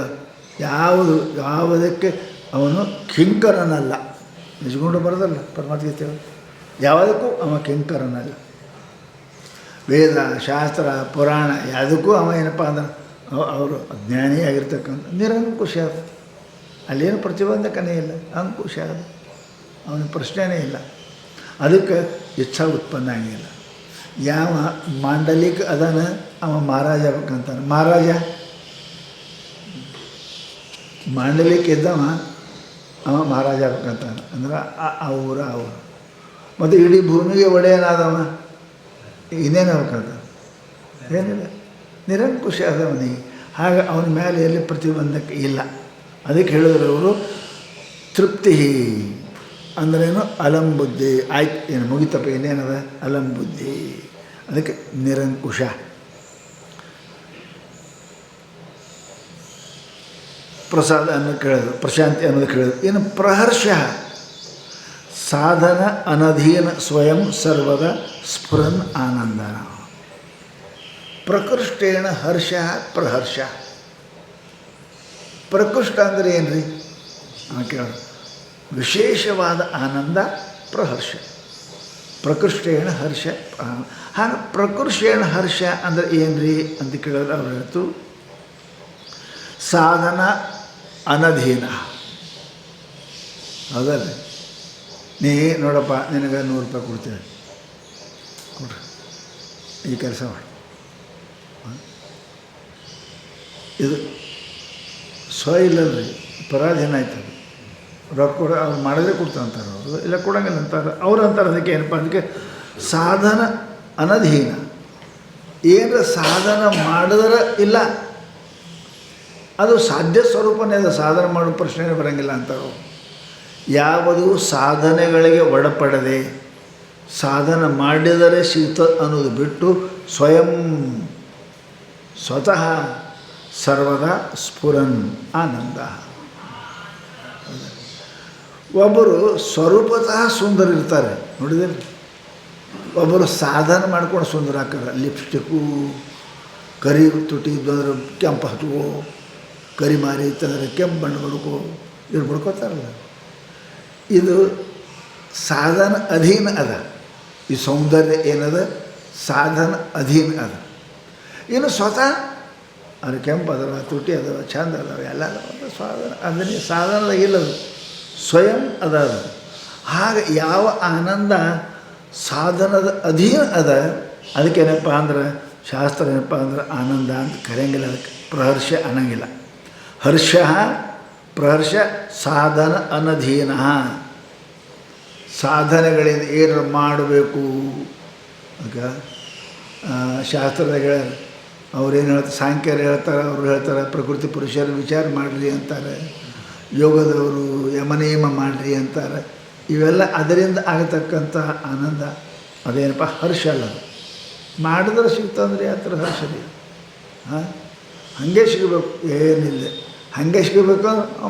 ಯಾವುದಕ್ಕೆ ಅವನು ಕಿಂಕರನಲ್ಲ. ನಿಜಗೊಂಡು ಬರೋದಲ್ಲ ಪರಮಾತ್ಮಗೀತೆ, ಯಾವುದಕ್ಕೂ ಅವ ಕಿಂಕರನಲ್ಲ. ವೇದ ಶಾಸ್ತ್ರ ಪುರಾಣ ಯಾವುದಕ್ಕೂ ಅವ ಏನಪ್ಪ ಅಂದ್ರೆ ಅವರು ಜ್ಞಾನಿಯಾಗಿರ್ತಕ್ಕಂಥ ನಿರಂಕುಶ. ಅಲ್ಲೇನು ಪ್ರತಿಬಂಧಕನೇ ಇಲ್ಲ, ಅಂಕುಶ ಅದು, ಅವನ ಪ್ರಶ್ನೆನೇ ಇಲ್ಲ. ಅದಕ್ಕೆ ಇಚ್ಛಾ ಉತ್ಪನ್ನ ಆಗಿಲ್ಲ. ಯಾವ ಮಾಂಡಲಿಕ ಅದಾನ ಅವ ಮಹಾರಾಜ ಆಗ್ಬೇಕಂತಾನೆ. ಮಹಾರಾಜ ಮಾಂಡಲಿಕ ಇದ್ದವ ಅವ ಮಹಾರಾಜ ಆಗ್ಬೇಕಂತಾನೆ. ಅಂದ್ರೆ ಆ ಊರ ಮತ್ತು ಇಡೀ ಭೂಮಿಗೆ ಒಡೆಯನಾದವ ಇನ್ನೇನು ಆಗ್ಬೇಕಂತ ಏನಿಲ್ಲ, ನಿರಂಕುಶ ಅದವನಿಗೆ. ಹಾಗೆ ಅವನ ಮೇಲೆ ಎಲ್ಲಿ ಪ್ರತಿಬಂಧಕ ಇಲ್ಲ. ಅದಕ್ಕೆ ಹೇಳಿದ್ರು ಅವರು ತೃಪ್ತಿ ಅಂದ್ರೇನು, ಅಲಂಬುದ್ಧಿ. ಆಯ್ತು, ಏನು ಮುಗಿತಪ್ಪ, ಇನ್ನೇನದ ಅಲಂಬುದ್ಧಿ, ಅದಕ್ಕೆ ನಿರಂಕುಶ. ಪ್ರಸಾದ ಅನ್ನೋದು ಕೇಳಿದ್ರು, ಪ್ರಶಾಂತಿ ಅನ್ನೋದು ಕೇಳಿದ್ರು. ಇನ್ನು ಪ್ರಹರ್ಷ ಸಾಧನ ಅನಧೀನ ಸ್ವಯಂ ಸರ್ವದ ಸ್ಫುರನ್ ಆನಂದ. ಪ್ರಕೃಷ್ಟೇಣ ಹರ್ಷ ಪ್ರಹರ್ಷ. ಪ್ರಕೃಷ್ಟ ಅಂದರೆ ಏನು ರೀ ಕೇಳೋದು, ವಿಶೇಷವಾದ ಆನಂದ ಪ್ರಹರ್ಷ. ಪ್ರಕೃಷ್ಟೇಣ ಹರ್ಷ. ಹಾಗೆ ಪ್ರಕೃಷ್ಟೇಣ ಹರ್ಷ ಅಂದರೆ ಏನು ರೀ ಅಂತ ಕೇಳಿದ್ರೆ ಅವ್ರು ಹೇಳ್ತು, ಸಾಧನ ಅನಧೀನ. ಹೌದಲ್ಲ, ನೀ ನೋಡಪ್ಪ ನಿನಗೆ 100 ರೂಪಾಯಿ ಕೊಡ್ತೇವೆ, ಕೊಡ್ರಿ, ಈ ಕೆಲಸ ಮಾಡಿ. ಇದು ಇಲ್ಲಲ್ರಿ, ಪರಾಧೀನ ಆಯ್ತದೆ. ರೊಕ್ಕ ಕೊಡ ಅವ್ರು ಮಾಡಿದ್ರೆ ಕೊಡ್ತಾರಂತಾರೆ, ಅವರು ಇಲ್ಲ ಕೊಡೋಂಗಿಲ್ಲ ಅಂತಾರೆ. ಅವ್ರು ಅಂತಾರೆ ಅದಕ್ಕೆ ಏನಪ್ಪ, ಅದಕ್ಕೆ ಸಾಧನ ಅನಧೀನ. ಏನು ಸಾಧನ ಮಾಡಿದ್ರೆ ಇಲ್ಲ, ಅದು ಸಾಧ್ಯ ಸ್ವರೂಪನೇ, ಅದು ಸಾಧನೆ ಮಾಡೋ ಪ್ರಶ್ನೆನೇ ಬರೋಂಗಿಲ್ಲ ಅಂತಾರೆ. ಯಾವುದು ಸಾಧನೆಗಳಿಗೆ ಒಳಪಡದೆ ಸಾಧನ ಮಾಡಿದರೆ ಸಿಗ್ತ ಅನ್ನೋದು ಬಿಟ್ಟು ಸ್ವತಃ ಸರ್ವದಾ ಸ್ಫುರನ್ ಆನಂದ. ಒಬ್ಬರು ಸ್ವರೂಪತಃ ಸುಂದರ ಇರ್ತಾರೆ ನೋಡಿದರೆ, ಒಬ್ಬರು ಸಾಧನೆ ಮಾಡ್ಕೊಂಡು ಸುಂದರ ಹಾಕಾರ. ಲಿಪ್ಸ್ಟಿಕ್ಕು, ಕರಿ ತುಟಿ ಇದ್ದು ಅಂದ್ರೆ ಕೆಂಪು ಹಚ್ಚುವು, ಕರಿಮಾರಿ ಇತ್ತಂದರೆ ಕೆಂಪು ಬಣ್ಣ ಬಡ್ಕೋ ಇವ್ರು ಬಡ್ಕೋತಾರಲ್ಲ. ಇದು ಸಾಧನ ಅಧೀನ ಅದ. ಈ ಸೌಂದರ್ಯ ಏನದ ಸಾಧನ ಅಧೀನ ಅದ. ಇನ್ನು ಸ್ವತಃ ಅದು ಕೆಂಪು ಅದಾವ, ತುಟಿ ಅದಾವ, ಚಂದ ಅದಾವ, ಎಲ್ಲ ಅದಾವ. ಸಾಧನ ಅದನ್ನೇ ಸಾಧನದಾಗ ಇಲ್ಲದು, ಸ್ವಯಂ ಅದ ಅದು. ಹಾಗೆ ಯಾವ ಆನಂದ ಸಾಧನದ ಅಧೀನ ಅದ ಅದಕ್ಕೇನಪ್ಪ ಅಂದ್ರೆ ಶಾಸ್ತ್ರ ಏನಪ್ಪ ಅಂದ್ರೆ ಆನಂದ ಅಂತ ಕರೆಯಂಗಿಲ್ಲ, ಅದಕ್ಕೆ ಪ್ರಹರ್ಷ ಅನ್ನಂಗಿಲ್ಲ. ಹರ್ಷ ಪ್ರಹರ್ಷ ಸಾಧನ ಅನಧೀನ. ಸಾಧನೆಗಳಿಂದ ಏನು ಮಾಡಬೇಕು ಆಗ ಶಾಸ್ತ್ರದಾಗ ಹೇಳ್ಯಾರ. ಅವ್ರೇನು ಹೇಳ್ತಾರೆ, ಸಾಂಖ್ಯರು ಹೇಳ್ತಾರೆ, ಅವರು ಹೇಳ್ತಾರೆ ಪ್ರಕೃತಿ ಪುರುಷರು ವಿಚಾರ ಮಾಡಿರಿ ಅಂತಾರೆ, ಯೋಗದವರು ಯಮನಿಯಮ ಮಾಡಿರಿ ಅಂತಾರೆ. ಇವೆಲ್ಲ ಅದರಿಂದ ಆಗತಕ್ಕಂಥ ಆನಂದ ಅದೇನಪ್ಪ ಹರ್ಷ ಅಲ್ಲ. ಮಾಡಿದ್ರೆ ಸಿಗ್ತಂದ್ರೆ ಆ ಥರ ಹರ್ಷ ರೀ. ಹಾಗೆ ಸಿಗಬೇಕು, ಏನಿಲ್ಲ ಹಾಗೆ ಸಿಗಬೇಕು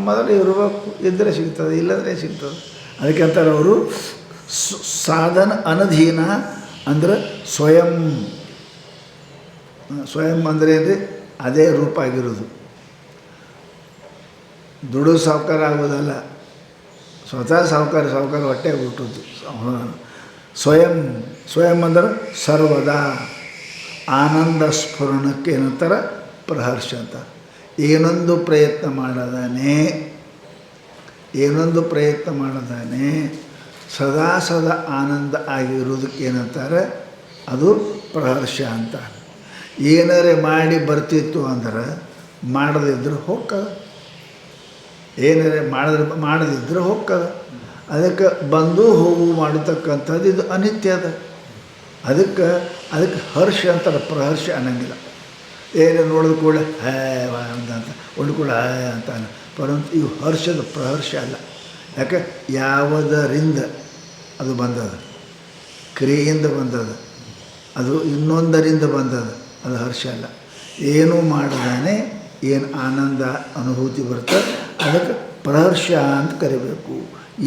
ಮೊದಲು ಇರಬೇಕು, ಇದ್ದರೆ ಸಿಗ್ತದೆ, ಇಲ್ಲದ್ರೆ ಸಿಗ್ತದೆ. ಅದಕ್ಕೆ ಅಂತಾರೆ ಅವರು ಸಾಧನ ಅನಧೀನ ಅಂದ್ರೆ ಸ್ವಯಂ. ಸ್ವಯಂ ಅಂದರೆ ಏನ್ರಿ ಅದೇ ರೂಪ ಆಗಿರೋದು. ದುಡು ಸಾಹುಕಾರ ಆಗೋದಲ್ಲ, ಸ್ವತಃ ಸಾಹುಕಾರ ಹೊಟ್ಟೆ ಹುಟ್ಟುದು. ಸ್ವಯಂ ಸ್ವಯಂ ಅಂದ್ರೆ ಸರ್ವದಾ ಆನಂದ ಸ್ಫುರಣಕ್ಕೆ ಏನಂತಾರೆ ಪ್ರಹರ್ಷ ಅಂತ. ಏನೊಂದು ಪ್ರಯತ್ನ ಮಾಡದಾನೆ ಸದಾ ಆನಂದ ಆಗಿರುವುದಕ್ಕೆ ಏನಂತಾರೆ ಅದು ಪ್ರಹರ್ಷ ಅಂತ. ಏನಾರೇ ಮಾಡಿ ಬರ್ತಿತ್ತು ಅಂದ್ರೆ ಮಾಡದಿದ್ದರೆ ಹೋಗ್ತದೆ, ಏನಾರೇ ಮಾಡದಿದ್ದರೆ ಹೋಗ್ತದೆ. ಅದಕ್ಕೆ ಬಂದು ಹೋಗು ಮಾಡತಕ್ಕಂಥದ್ದು ಇದು ಅನಿತ್ಯದ. ಅದಕ್ಕೆ ಹರ್ಷ ಅಂತಾರೆ, ಪ್ರಹರ್ಷ ಅನ್ನಂಗಿಲ್ಲ. ಏನು ನೋಡಿದ ಕೂಡ ಅಂತ ಒಂದು ಕೂಡ ಅಂತಾನೆ. ಪರಂತು ಇವು ಹರ್ಷದ ಪ್ರಹರ್ಷ ಅಲ್ಲ. ಯಾಕೆ ಯಾವುದರಿಂದ ಅದು ಬಂದದ, ಕ್ರಿಯೆಯಿಂದ ಬಂದದ, ಅದು ಇನ್ನೊಂದರಿಂದ ಬಂದದ, ಅದು ಹರ್ಷ ಅಲ್ಲ. ಏನೂ ಮಾಡದಾನೆ ಏನು ಆನಂದ ಅನುಭೂತಿ ಬರ್ತದೆ ಅದಕ್ಕೆ ಪ್ರಹರ್ಷ ಅಂತ ಕರಿಬೇಕು.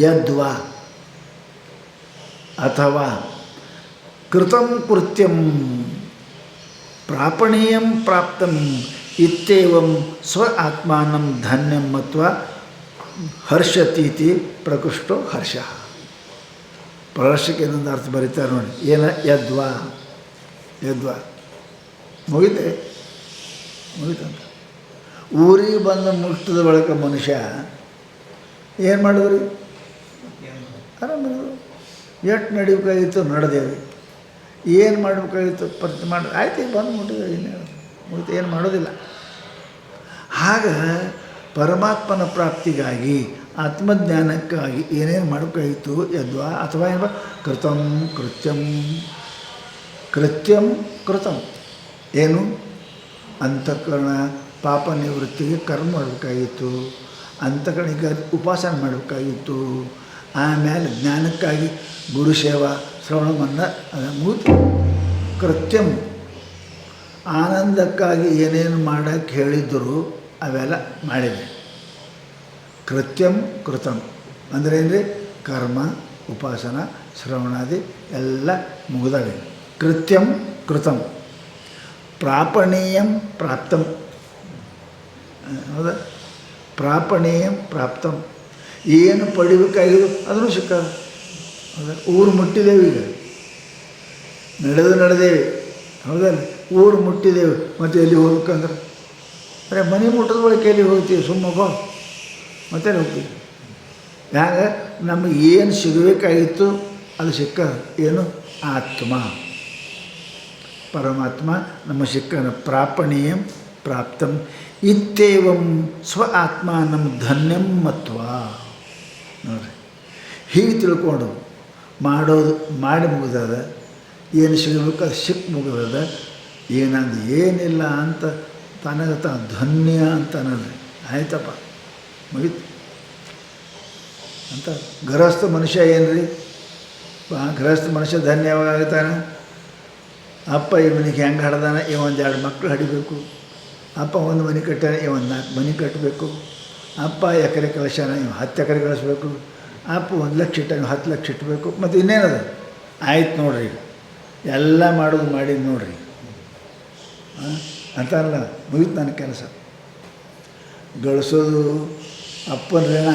ಯದ್ವಾ ಅಥವಾ ಕೃತಂ ಕೃತ್ಯಂ ಪ್ರಾಪಣೀಯಂ ಪ್ರಾಪ್ತಂ ಇತ್ಯೇವಂ ಸ್ವ ಆತ್ಮಾನಂ ಧನ್ಯಂ ಮತ್ವಾ ಹರ್ಷತೀತಿ ಪ್ರಕೃಷ್ಟೋ ಹರ್ಷ. ಪ್ರಹರ್ಷಕ್ಕೆ ಏನೊಂದು ಅರ್ಥ ಬರೀತಾರೆ ನೋಡಿ. ಯದ್ವಾ ಮುಗಿತಂತ. ಊರಿಗೆ ಬಂದು ಮುಟ್ಟಿದ ಬಳಿಕ ಮನುಷ್ಯ ಏನು ಮಾಡಿದ್ರಿ, ಆರಾಮಿದ್ರು. ಎಷ್ಟು ನಡಿಬೇಕಾಗಿತ್ತು ನಡೆದೇವಿ, ಏನು ಮಾಡಬೇಕಾಗಿತ್ತು ಮಾಡಿ ಆಯ್ತು, ಬಂದು ಮುಟ್ಟಿದೆ, ಮುಗಿತು, ಏನು ಮಾಡೋದಿಲ್ಲ. ಆಗ ಪರಮಾತ್ಮನ ಪ್ರಾಪ್ತಿಗಾಗಿ ಆತ್ಮಜ್ಞಾನಕ್ಕಾಗಿ ಏನೇನು ಮಾಡಬೇಕಾಗಿತ್ತು ಯದ್ವಾ ಅಥವಾ ಏನು ಕೃತ್ಯಂ ಏನು ಅಂತಃಕರಣ ಪಾಪ ನಿವೃತ್ತಿಗೆ ಕರ್ಮ ಮಾಡಬೇಕಾಗಿತ್ತು, ಅಂತಃಕರಣಿಗೆ ಉಪಾಸನೆ ಮಾಡಬೇಕಾಗಿತ್ತು. ಆಮೇಲೆ ಜ್ಞಾನಕ್ಕಾಗಿ ಗುರು ಸೇವಾ ಶ್ರವಣವನ್ನು ಮುಗಿತು. ಕೃತ್ಯಂ ಆನಂದಕ್ಕಾಗಿ ಏನೇನು ಮಾಡೋಕ್ಕೆ ಹೇಳಿದ್ದರು ಅವೆಲ್ಲ ಮಾಡಿದೆ. ಕೃತಂ ಅಂದರೆ ಏನ್ರಿ ಕರ್ಮ ಉಪಾಸನ ಶ್ರವಣಾದಿ ಎಲ್ಲ ಮುಗಿದವೆ. ಕೃತಂ ಪ್ರಾಪಣೀಯಂ ಪ್ರಾಪ್ತಂ. ಹೌದಾ, ಪ್ರಾಪಣೀಯಂ ಪ್ರಾಪ್ತಂ ಏನು ಪಡಿಬೇಕಾಗಿದ್ದು ಅದನ್ನು ಸಿಕ್ಕದ. ಹೌದಾ, ಊರು ಮುಟ್ಟಿದ್ದೇವೆ, ಈಗ ನಡೆದೇವೆ. ಹೌದಲ್ಲ, ಊರು ಮುಟ್ಟಿದ್ದೇವೆ, ಮತ್ತು ಎಲ್ಲಿ ಹೋಗ್ಬೇಕಂದ್ರೆ ಅರೆ ಮನೆ ಮುಟ್ಟದ ಬಳಿಕ ಎಲ್ಲಿ ಹೋಗ್ತೀವಿ, ಸುಮ್ಮಗ ಮತ್ತೆ ಹೋಗ್ತೀವಿ. ಹ್ಯಾಂಗ ನಮಗೆ ಏನು ಸಿಗಬೇಕಾಗಿತ್ತು ಅದು ಸಿಕ್ಕ. ಏನು ಆತ್ಮ ಪರಮಾತ್ಮ ನಮ್ಮ ಸಿಕ್ಕನ. ಪ್ರಾಪಣೀಯಂ ಪ್ರಾಪ್ತಂ ಇತ್ಯೇವಂ ಸ್ವ ಆತ್ಮಾನಂ ಧನ್ಯಂ ಮತ್ವಾ. ನೋಡಿರಿ, ಹೀಗೆ ತಿಳ್ಕೊಂಡು ಮಾಡೋದು ಮಾಡಿ ಮುಗಿದದ, ಏನು ಸಿಗಬೇಕು ಅದು ಸಿಕ್ಕ ಮುಗಿದದ, ಏನಂದು ಏನಿಲ್ಲ ಅಂತ ತನಗೆ ತಾನು ಧನ್ಯ ಅಂತ ಅನ್ನೋದು. ಆಯ್ತಪ್ಪ ಮುಗೀತು ಅಂತ. ಗೃಹಸ್ಥ ಮನುಷ್ಯ ಏನು ರೀ, ಗೃಹಸ್ಥ ಮನುಷ್ಯ ಧನ್ಯ ಯಾವಾಗ ಆಗ್ತಾನೆ? ಅಪ್ಪ ಇವನಿಗೆ ಹೆಂಗೆ ಹಡ್ದಾನೆ, ಒಂದು 2 ಮಕ್ಕಳು ಹಡಿಬೇಕು. ಅಪ್ಪ 1 ಮನೆ ಕಟ್ಟಾನೆ, 4 ಮನೆ ಕಟ್ಟಬೇಕು. ಅಪ್ಪ ಎಕರೆ ಕಳಿಸ್ಯಾನ, 10 ಎಕರೆ ಕಳಿಸ್ಬೇಕು. ಅಪ್ಪ 1 ಲಕ್ಷ ಇಟ್ಟಾನೆ, 10 ಲಕ್ಷ ಇಟ್ಟಬೇಕು. ಮತ್ತು ಇನ್ನೇನದು ಆಯ್ತು ನೋಡ್ರಿ, ಎಲ್ಲ ಮಾಡೋದು ಮಾಡಿದ್ದು ನೋಡ್ರಿ ಅಂತಲ್ಲ, ಮುಗಿತು ನನ್ನ ಕೆಲಸ. ಗಳಿಸೋದು ಅಪ್ಪನ ಋಣ,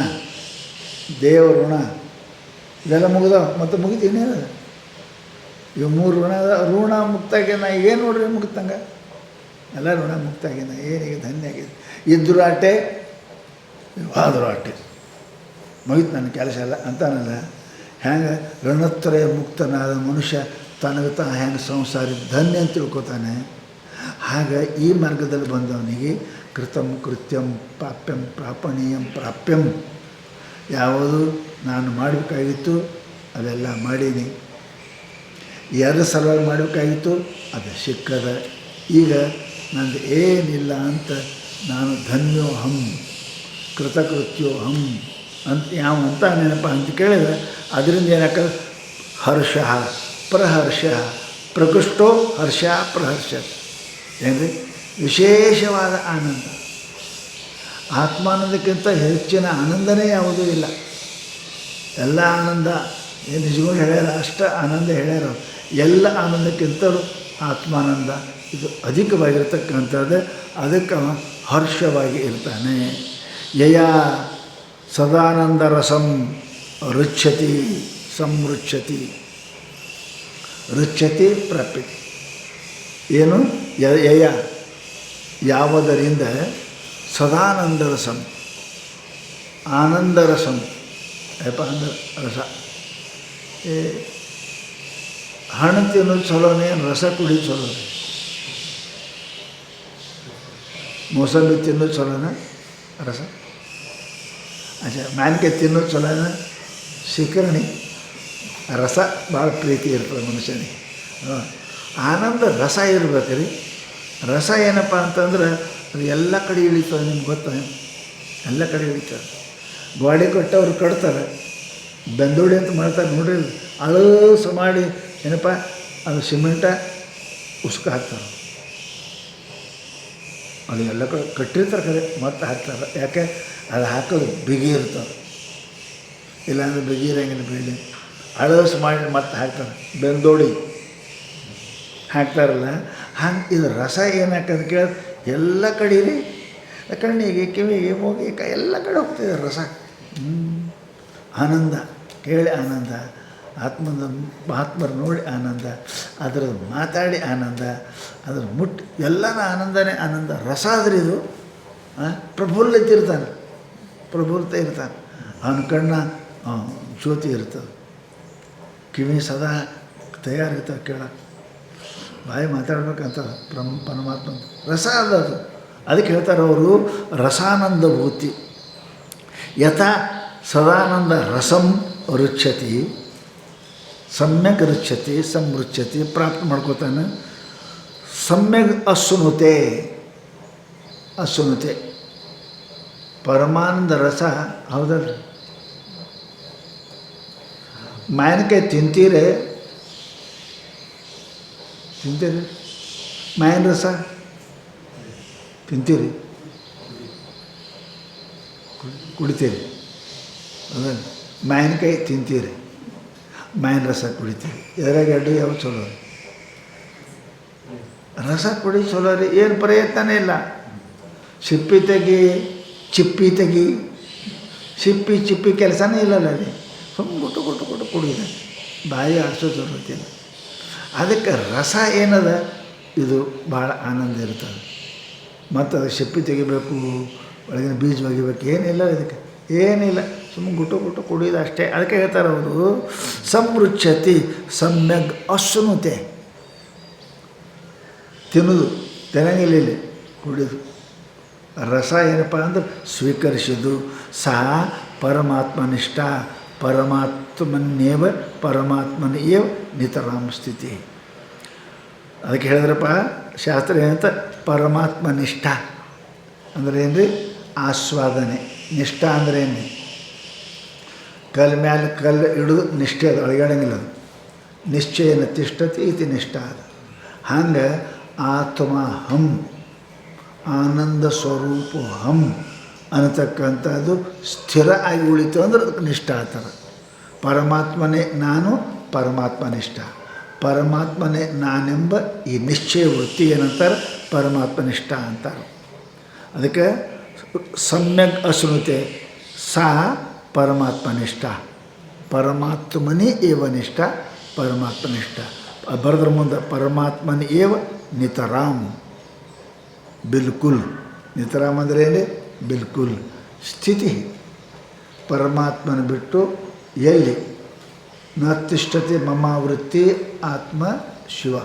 ದೇವರ ಋಣ, ಇದೆಲ್ಲ ಮುಗಿದಾವ. ಮತ್ತು ಮುಗಿದು ಇನ್ನೇನು ಇವು 3 ಋಣ ಮುಕ್ತಾಗಿ ನಾ ಏನು ನೋಡ್ರಿ ಮುಗಿತಂಗೆ ಎಲ್ಲ ಋಣ ಮುಕ್ತಾಗಿ ನಾ ಏನೀಗ ಧನ್ಯ ಆಗಿದೆ. ಇದ್ದರೂ ಆಟೆ ಆದರೂ ಆಟೆ ಮುಗಿತು ನನ್ನ ಕೆಲಸ ಎಲ್ಲ ಅಂತಾನಲ್ಲ. ಹೆಂಗೆ ಋಣತ್ರಯ ಮುಕ್ತನಾದ ಮನುಷ್ಯ ತನಗೆ ಹೆಂಗೆ ಸಂಸಾರಿ ಧನ್ಯ ಅಂತ ತಿಳ್ಕೊತಾನೆ, ಹಾಗೆ ಈ ಮಾರ್ಗದಲ್ಲಿ ಬಂದವನಿಗೆ ಕೃತಂ ಕೃತ್ಯಂ ಪ್ರಾಪ್ಯಂ ಪ್ರಾಪಣೀಯಂ ಪ್ರಾಪ್ಯಂ, ಯಾವುದು ನಾನು ಮಾಡಬೇಕಾಗಿತ್ತು ಅದೆಲ್ಲ ಮಾಡೀನಿ, ಯಾರ ಸಲುವಾಗಿ ಮಾಡಬೇಕಾಗಿತ್ತು ಅದು ಸಿಕ್ಕದ, ಈಗ ನಂದು ಏನಿಲ್ಲ ಅಂತ ನಾನು ಧನ್ಯೋಹಂ ಕೃತಕೃತ್ಯೋಹಂ ಅಂತ ಯಾವ ಅಂತ ನೆನಪ ಅಂತ ಕೇಳಿದ್ರೆ ಅದರಿಂದ ಏನಕ್ಕ ಹರ್ಷ ಪ್ರಹರ್ಷ ಪ್ರಕೃಷ್ಟೋ ಹರ್ಷ ಪ್ರಹರ್ಷ ಏನ್ರಿ ವಿಶೇಷವಾದ ಆನಂದ. ಆತ್ಮಾನಂದಕ್ಕಿಂತ ಹೆಚ್ಚಿನ ಆನಂದನೇ ಯಾವುದೂ ಇಲ್ಲ. ಎಲ್ಲ ಆನಂದ ಏನು ನಿಜಗಳು ಹೇಳ್ಯಾರ ಅಷ್ಟು ಆನಂದ ಹೇಳ್ಯಾರ. ಎಲ್ಲ ಆನಂದಕ್ಕಿಂತಲೂ ಆತ್ಮಾನಂದ ಇದು ಅಧಿಕವಾಗಿರ್ತಕ್ಕಂಥದ್ದು. ಅದಕ್ಕೆ ಹರ್ಷವಾಗಿ ಇರ್ತಾನೆ. ಯಯ ಸದಾನಂದ ರಸಂ ರುಚ್ಯತಿ ಸಂರುಚ್ಯತಿ ರುಚ್ಯತಿ ಪ್ರಾಪ್ಯತಿ. ಏನು ಯಯ ಯಾವುದರಿಂದ ಸದಾನಂದ ರಸಂ ಆನಂದ ರಸಂ ಯಪ್ಪ ಅಂದ್ರೆ ರಸ. ಹಣ್ಣು ತಿನ್ನೋದು ಚಲೋನೇ, ರಸ ಕುಡಿಯೋದು ಚಲೋನೇ. ಮೋಸಂಬಿ ತಿನ್ನೋದು ಚಲೋನ ರಸ, ಮಾವಿನಕಾಯಿ ತಿನ್ನೋದು ಚಲೋನ ಶಿಕರಣಿ. ರಸ ಭಾಳ ಪ್ರೀತಿ ಇರ್ತದೆ ಮನುಷ್ಯನಿಗೆ. ಆನಂದ ರಸ ಇರ್ಬೇಕು ರೀ. ರಸ ಏನಪ್ಪ ಅಂತಂದ್ರೆ ಅದು ಎಲ್ಲ ಕಡೆ ಇಳಿತದೆ. ನಿಮ್ಗೆ ಗೊತ್ತ, ಎಲ್ಲ ಕಡೆ ಇಳಿತದೆ. ಗೋಡೆ ಕೊಟ್ಟವ್ರು ಕಟ್ತಾರೆ, ಬೆಂದೋಡಿ ಅಂತ ಮಾಡ್ತಾರೆ ನೋಡ್ರಿ, ಅಳಸ ಮಾಡಿ ಏನಪ್ಪ ಅದು ಸಿಮೆಂಟ ಉಸ್ಕ ಹಾಕ್ತಾರೆ. ಅದು ಎಲ್ಲ ಕಡೆ ಕಟ್ಟಿರ್ತಾರೆ ಕಡೆ ಮತ್ತೆ ಹಾಕ್ತಾರೆ. ಯಾಕೆ ಅದು ಹಾಕೋದು ಬಿಗಿ ಇರ್ತದೆ, ಇಲ್ಲಾಂದ್ರೆ ಬಿಗಿ ಇರೋಂಗಿಲ್ಲ. ಬಿಲ್ಡಿಂಗ್ ಅಳಸು ಮಾಡಿ ಮತ್ತೆ ಹಾಕ್ತಾರೆ, ಬೆಂದೋಡಿ ಹಾಕ್ತಾರಲ್ಲ ಹಂಗೆ. ಇದು ರಸ ಏನು ಹಾಕೋದು ಕೇಳ ಎಲ್ಲ ಕಡೆ ರೀ, ಕಣ್ಣಿಗೆ ಕಿವಿಗೆ ಮೂಗಿಗೆ ಎಲ್ಲ ಕಡೆ ಹೋಗ್ತಿದೆ ರಸ. ಆನಂದ ಕೇಳಿ ಆನಂದ, ಆತ್ಮರು ನೋಡಿ ಆನಂದ, ಅದ್ರದ್ದು ಮಾತಾಡಿ ಆನಂದ, ಅದ್ರ ಮುಟ್ಟಿ ಎಲ್ಲನ ಆನಂದನೇ ಆನಂದ. ರಸ ಆದ್ರೆ ಇದು ಪ್ರಫುಲ್ಲತೆ ಇರ್ತಾನೆ, ಪ್ರಫುಲ್ಲತೆ ಇರ್ತಾನೆ. ಅವನ ಕಣ್ಣ ಜ್ಯೋತಿ ಇರ್ತದೆ, ಕಿವಿ ಸದಾ ತಯಾರಿರ್ತವೆ ಕೇಳಕ್ಕೆ, ಬಾಯಿ ಮಾತಾಡ್ಬೇಕಂತ ಪರಮಾತ್ಮ ರಸ ಅದು. ಅದಕ್ಕೆ ಹೇಳ್ತಾರೆ ಅವರು ರಸಾನಂದ ಭೂತಿ. ಯಥಾ ಸದಾನಂದ ರಸಂ ರುಚ್ಯತಿ ಸಮ್ಯಕ್ ರುಚ್ಯತಿ ಸಂರುಚ್ಯತಿ ಪ್ರಾಪ್ತ ಮಾಡ್ಕೋತಾನೆ. ಸಮ್ಯಕ್ ಅಸುನುತೆ ಅಸುನುತೆ ಪರಮಾನಂದ ರಸ. ಹೌದಲ್ರಿ, ಮಾವಿನಕಾಯಿ ತಿಂತೀರಿ ಮಾವಿನ ರಸ ತಿಂತೀರಿ, ಕುಡಿತೀರಿ. ಹೌದಲ್ಲ, ಮಾವಿನಕಾಯಿ ತಿಂತೀರಿ, ಮಾವಿನ ರಸ ಕುಡಿತೀರಿ. ಎದ್ರಾಗ ಅಡ್ಡಿ ಯಾವ ಚಲೋ ರೀ? ರಸ ಕುಡಿ ಚಲೋ ರೀ. ಏನು ಪ್ರಯತ್ನನೇ ಇಲ್ಲ. ಸಿಪ್ಪಿ ತೆಗಿ, ಚಿಪ್ಪಿ ತೆಗಿ, ಚಿಪ್ಪಿ ಕೆಲಸನೇ ಇಲ್ಲಲ್ಲ ರೀ. ಸುಮ್ಮ ಗುಟ್ಟು ಕುಡಿದ ಬಾಯಿ ಆಡಿಸೋ ಜರುತ್ತಿಲ್ಲ. ಅದಕ್ಕೆ ರಸ ಏನದ ಇದು ಭಾಳ ಆನಂದ ಇರ್ತದೆ. ಮತ್ತು ಅದು ಸಿಪ್ಪಿ ತೆಗಿಬೇಕು, ಒಳಗಿನ ಬೀಜ ಒಗಿಬೇಕು, ಏನಿಲ್ಲ ಇದಕ್ಕೆ, ಏನಿಲ್ಲ. ಸುಮ್ಮನೆ ಗುಟ್ಟು ಕುಡಿಯೋದು ಅಷ್ಟೇ. ಅದಕ್ಕೆ ಹೇಳ್ತಾರೆ ಅವರು ಸಂರುಚ್ಯತಿ ಸಮ್ಯಗ್ ಅಶ್ನುತೆ. ತಿನ್ನೋದು ತೆನಂಗಿಲ್ಲ, ಇಲ್ಲಿ ಕುಡಿಯೋದು. ರಸ ಏನಪ್ಪ ಅಂದ್ರೆ ಸ್ವೀಕರಿಸೋದು. ಸಹ ಪರಮಾತ್ಮನಿಷ್ಠ ಪರಮಾತ್ಮನ್ನೇವ ಪರಮಾತ್ಮನೇವ ನಿತರಾಂ ಸ್ಥಿತಿ. ಅದಕ್ಕೆ ಹೇಳಿದ್ರಪ್ಪ ಶಾಸ್ತ್ರ ಏನಂತ ಪರಮಾತ್ಮನಿಷ್ಠ ಅಂದ್ರೆ ಏನು ರೀ? ಆಸ್ವಾದನೆ. ನಿಷ್ಠ ಅಂದ್ರೆ ಏನು? ಕಲ್ಲು ಮ್ಯಾಲೆ ಕಲ್ಲು ಹಿಡಿದು ನಿಷ್ಠೆ ಅದು, ಅಳಗಾಡಂಗಿಲ್ಲ. ಅದು ನಿಶ್ಚಯನ ತಿಷ್ಠತಿ ಇತಿ ನಿಷ್ಠ ಅದು. ಹಂಗೆ ಆತ್ಮಹಂ ಆನಂದ ಸ್ವರೂಪ ಹಂ ಅನ್ನತಕ್ಕಂಥದ್ದು ಸ್ಥಿರ ಆಗಿ ಉಳಿತು ಅಂದ್ರೆ ಅದಕ್ಕೆ ನಿಷ್ಠ ಆಗ್ತಾರೆ. ಪರಮಾತ್ಮನೇ ನಾನು, ಪರಮಾತ್ಮನಿಷ್ಠ. ಪರಮಾತ್ಮನೇ ನಾನೆಂಬ ಈ ನಿಶ್ಚಯ ವೃತ್ತಿ ಏನಂತಾರೆ? ಪರಮಾತ್ಮನಿಷ್ಠ ಅಂತಾರೆ. ಅದಕ್ಕೆ ಸಮ್ಯಕ್ ಅಶ್ನುತೆ ಸಾ ಪರಮಾತ್ಮನಿಷ್ಠ, ಪರಮಾತ್ಮನೇ ಏವ ನಿಷ್ಠ, ಪರಮಾತ್ಮನಿಷ್ಠ. ಬರೆದ್ರ ಮುಂದೆ ಪರಮಾತ್ಮನ ಏವ ನಿತರಾಮ್, ಬಿಲ್ಕುಲ್. ನಿತರಾಮ್ ಅಂದರೆ ಏನೇ? ಬಿಲ್ಕುಲ್ ಸ್ಥಿತಿ. ಪರಮಾತ್ಮನ ಬಿಟ್ಟು ಎಲ್ಲಿ ನ ತಿಷ್ಠತೆ ಮಮ ವೃತ್ತಿ ಆತ್ಮ ಶಿವ.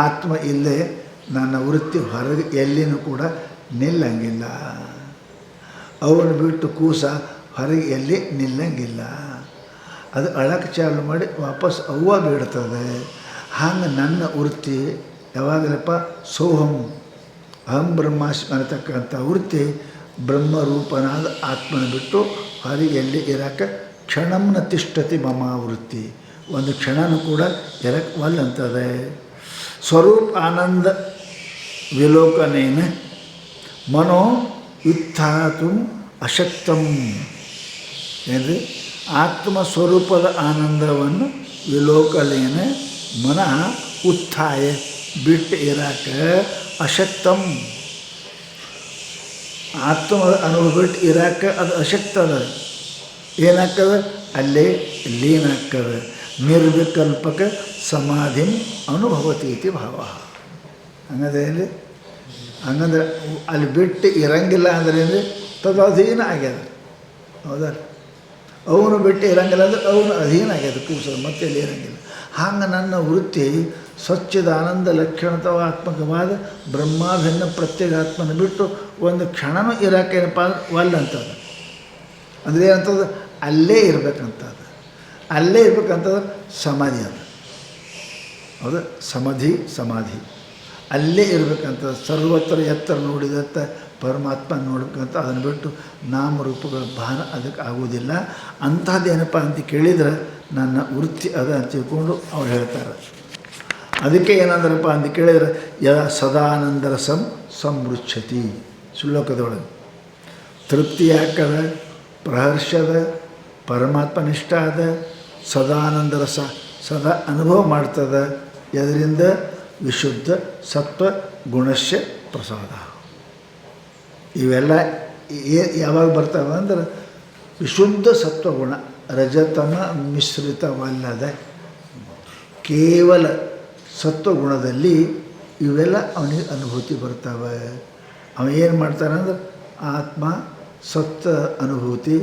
ಆತ್ಮ ಇಲ್ಲೇ ನನ್ನ ವೃತ್ತಿ ಹೊರಗೆ ಎಲ್ಲಿನೂ ಕೂಡ ನಿಲ್ಲಂಗಿಲ್ಲ. ಅವನು ಬಿಟ್ಟು ಕೂಸ ಹೊರಗೆ ಎಲ್ಲಿ ನಿಲ್ಲಂಗಿಲ್ಲ. ಅದು ಅಳಕ್ಕೆ ಚಾಲು ಮಾಡಿ ವಾಪಸ್ ಅವ್ವ ಬಿಡ್ತದೆ. ಹಂಗೆ ನನ್ನ ವೃತ್ತಿ ಯಾವಾಗಲಪ್ಪ ಸೋಹಂ ಅಹಂ ಬ್ರಹ್ಮಾಸ್ಮಿ ಅನ್ನತಕ್ಕಂಥ ವೃತ್ತಿ ಬ್ರಹ್ಮರೂಪನಾದ ಆತ್ಮನ ಬಿಟ್ಟು ಹೊರಗೆ ಎಲ್ಲಿ ಇರೋಕ್ಕೆ ಕ್ಷಣಂನ ತಿಷ್ಠತಿ ಮಮ ವೃತ್ತಿ, ಒಂದು ಕ್ಷಣನೂ ಕೂಡ ಇರಕ್ಕೆ ಒಲ್ಲಂತದೆ. ಸ್ವರೂಪ ಆನಂದ ವಿಲೋಕನೇನ ಮನೋ ಉತ್ಥಾತು ಅಶಕ್ತಂ. ಏನ್ರಿ? ಆತ್ಮಸ್ವರೂಪದ ಆನಂದವನ್ನು ವಿಲೋಕನೇನ ಮನಃ ಉತ್ಥಾಯ ಬಿಟ್ಟು ಇರಾಕ ಅಶಕ್ತಂ. ಆತ್ಮದ ಅನುಭವ ಬಿಟ್ಟು ಇರಾಕ ಅದು ಅಶಕ್ತದ. ಏನಾಗ್ತದೆ? ಅಲ್ಲೇ ಲೀನ ಆಗ್ತದೆ. ನಿರ್ವಿಕಲ್ಪಕ ಸಮಾಧಿ ಅನುಭವತಿ ಇತಿ ಭಾವ. ಹಂಗಂದ್ರೆ ಏನ್ರಿ? ಹಂಗಂದ್ರೆ ಅಲ್ಲಿ ಬಿಟ್ಟು ಇರಂಗಿಲ್ಲ ಅಂದ್ರೆ ಏನ್ರಿ? ತದಧೀನ ಆಗ್ಯದ. ಹೌದಾ? ಅವನು ಬಿಟ್ಟು ಇರಂಗಿಲ್ಲ ಅಂದ್ರೆ ಅವನು ಅಧೀನ ಆಗ್ಯದ ಕೂಸೋದು, ಮತ್ತೆ ಅಲ್ಲಿ ಇರಂಗಿಲ್ಲ. ಹಂಗೆ ನನ್ನ ವೃತ್ತಿ ಸ್ವಚ್ಛದಾನಂದ ಲಕ್ಷಣತ್ವಾತ್ಮಕವಾದ ಬ್ರಹ್ಮಾಭಿನ್ನ ಪ್ರತ್ಯೇಗಾತ್ಮನ ಬಿಟ್ಟು ಒಂದು ಕ್ಷಣನೂ ಇರೋಕ್ಕೇನಪ್ಪ ಅಂದ್ರೆ ಒಲ್ಲಂತದ. ಅಂದರೆ ಏನಂತದ? ಅಲ್ಲೇ ಇರಬೇಕಂತದ. ಅಲ್ಲೇ ಇರ್ಬೇಕಂತಂದ್ರೆ ಸಮಾಧಿ ಅದು. ಹೌದಾ? ಸಮಾಧಿ ಅಲ್ಲೇ ಇರಬೇಕಂತ. ಸರ್ವತ್ರ ಎತ್ತರ ನೋಡಿದತ್ತ ಪರಮಾತ್ಮ ನೋಡ್ಬೇಕಂತ. ಅದನ್ನು ಬಿಟ್ಟು ನಾಮರೂಪಗಳ ಭಾನ ಅದಕ್ಕೆ ಆಗೋದಿಲ್ಲ. ಅಂಥದ್ದೇನಪ್ಪ ಅಂತ ಕೇಳಿದ್ರೆ ನನ್ನ ವೃತ್ತಿ ಅದ ಅಂತ ತಿಳ್ಕೊಂಡು ಅವ್ರು ಹೇಳ್ತಾರೆ. ಅದಕ್ಕೆ ಏನಂದ್ರಪ್ಪ ಅಂತ ಕೇಳಿದ್ರೆ ಸದಾನಂದರ ಸಂಮೃಚ್ಛತಿ ಶ್ಲೋಕದೊಳಗೆ ತೃಪ್ತಿ ಯಾಕದ, ಪ್ರಹರ್ಷದ, ಪರಮಾತ್ಮನಿಷ್ಠ ಅದ, ಸದಾನಂದ ರಸ ಸದಾ ಅನುಭವ ಮಾಡ್ತದೆ. ಇದರಿಂದ ವಿಶುದ್ಧ ಸತ್ವ ಗುಣಶ್ಯ ಪ್ರಸಾದ. ಇವೆಲ್ಲ ಯಾವಾಗ ಬರ್ತಾವೆ ಅಂದ್ರೆ ವಿಶುದ್ಧ ಸತ್ವಗುಣ ರಜತಮ ಮಿಶ್ರಿತವಲ್ಲದ ಕೇವಲ ಸತ್ವಗುಣದಲ್ಲಿ ಇವೆಲ್ಲ ಅವನಿಗೆ ಅನುಭೂತಿ ಬರ್ತವೆ. ಅವ ಏನು ಮಾಡ್ತಾನಂದ್ರೆ ಆತ್ಮ ಸತ್ವ ಅನುಭೂತಿ,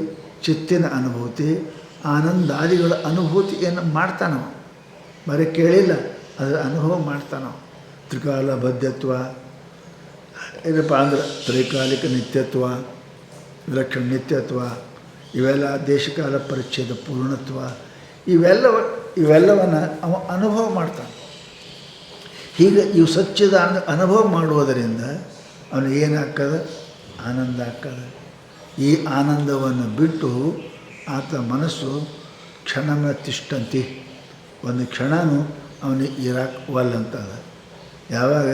ಚಿತ್ತಿನ ಅನುಭೂತಿ, ಆನಂದಾದಿಗಳ ಅನುಭೂತಿಯನ್ನು ಮಾಡ್ತಾನವ. ಬರೀ ಕೇಳಿಲ್ಲ, ಅದರ ಅನುಭವ ಮಾಡ್ತಾನವ. ತ್ರಿಕಾಲ ಬದ್ಧತ್ವ ಏನಪ್ಪ ಅಂದ್ರೆ ತ್ರೈಕಾಲಿಕ ನಿತ್ಯತ್ವ, ವಿಲಕ್ಷಣ ನಿತ್ಯತ್ವ, ಇವೆಲ್ಲ ದೇಶಕಾಲ ಪರಿಚ್ಛೇದ ಪೂರ್ಣತ್ವ, ಇವೆಲ್ಲವನ್ನು ಅವ ಅನುಭವ ಮಾಡ್ತಾನೆ. ಹೀಗೆ ಇವು ಸಚ್ಚಿದ ಅನುಭವ ಮಾಡುವುದರಿಂದ ಅವನಿಗೆ ಏನಾಗ್ತದೆ? ಆನಂದ ಆಗ್ತದೆ. ಈ ಆನಂದವನ್ನು ಬಿಟ್ಟು ಆತ ಮನಸ್ಸು ಕ್ಷಣಮ ತಿಷ್ಟಂತಿ, ಒಂದು ಕ್ಷಣನೂ ಅವನಿಗೆ ಇರಕ್ಕೆ ಒಲ್ಲಂತದ. ಯಾವಾಗ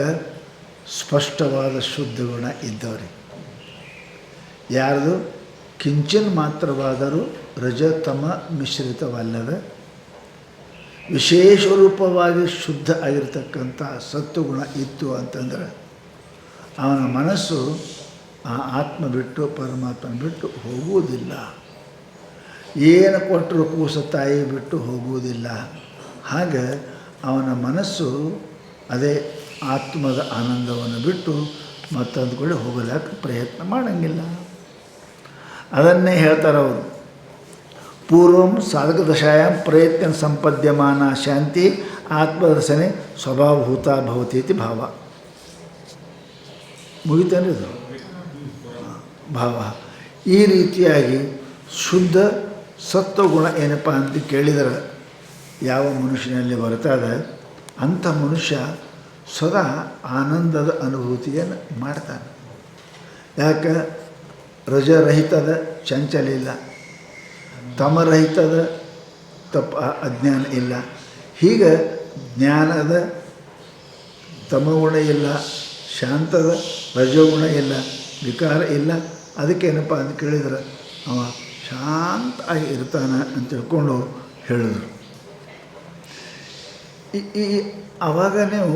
ಸ್ಪಷ್ಟವಾದ ಶುದ್ಧ ಗುಣ ಇದ್ದವ್ರಿಗೆ. ಯಾರ್ದು? ಕಿಂಚನ್ ಮಾತ್ರವಾದರೂ ರಜತಮ ಮಿಶ್ರಿತವಲ್ಲದ ವಿಶೇಷ ರೂಪವಾಗಿ ಶುದ್ಧ ಆಗಿರ್ತಕ್ಕಂಥ ಸತ್ವಗುಣ ಇತ್ತು ಅಂತಂದ್ರೆ ಅವನ ಮನಸ್ಸು ಆ ಆತ್ಮ ಬಿಟ್ಟು ಪರಮಾತ್ಮನ ಬಿಟ್ಟು ಹೋಗುವುದಿಲ್ಲ. ಏನು ಕೊಟ್ಟರು ಕೂಸ ತಾಯಿ ಬಿಟ್ಟು ಹೋಗುವುದಿಲ್ಲ. ಹಾಗೆ ಅವನ ಮನಸ್ಸು ಅದೇ ಆತ್ಮದ ಆನಂದವನ್ನು ಬಿಟ್ಟು ಮತ್ತೊಂದು ಕಡೆ ಹೋಗಲಿಕ್ಕೆ ಪ್ರಯತ್ನ ಮಾಡೋಂಗಿಲ್ಲ. ಅದನ್ನೇ ಹೇಳ್ತಾರೆ ಅವರು. ಪೂರ್ವಂ ಸಾಧಕದಶಾಯಾಂ ಪ್ರಯತ್ನ ಸಂಪದ್ಯಮಾನ ಶಾಂತಿ ಆತ್ಮದರ್ಶನೆ ಸ್ವಭಾವಭೂತ ಭವತಿ ಇತಿ ಭಾವ. ಮುಗಿತಾನೆ ಇದು ಭಾವ. ಈ ರೀತಿಯಾಗಿ ಶುದ್ಧ ಸತ್ವಗುಣ ಏನಪ್ಪ ಅಂತ ಕೇಳಿದರೆ ಯಾವ ಮನುಷ್ಯನಲ್ಲಿ ಬರ್ತದೆ ಅಂಥ ಮನುಷ್ಯ ಸದಾ ಆನಂದದ ಅನುಭೂತಿಯನ್ನು ಮಾಡ್ತಾನೆ. ಯಾಕೆ? ರಜರಹಿತದ ಚಂಚಲ ಇಲ್ಲ, ತಮರಹಿತದ ಅಜ್ಞಾನ ಇಲ್ಲ. ಹೀಗೆ ಜ್ಞಾನದ ತಮಗುಣ ಇಲ್ಲ, ಶಾಂತದ ರಜೋಗುಣ ಇಲ್ಲ, ವಿಕಾರ ಇಲ್ಲ. ಅದಕ್ಕೇನಪ್ಪ ಅಂತ ಕೇಳಿದ್ರೆ ಅವ ಶಾಂತ ಆಗಿ ಇರ್ತಾನೆ ಅಂತ ತಿಳ್ಕೊಂಡು ಹೇಳಿದರು. ಈ ಆವಾಗ ನೀವು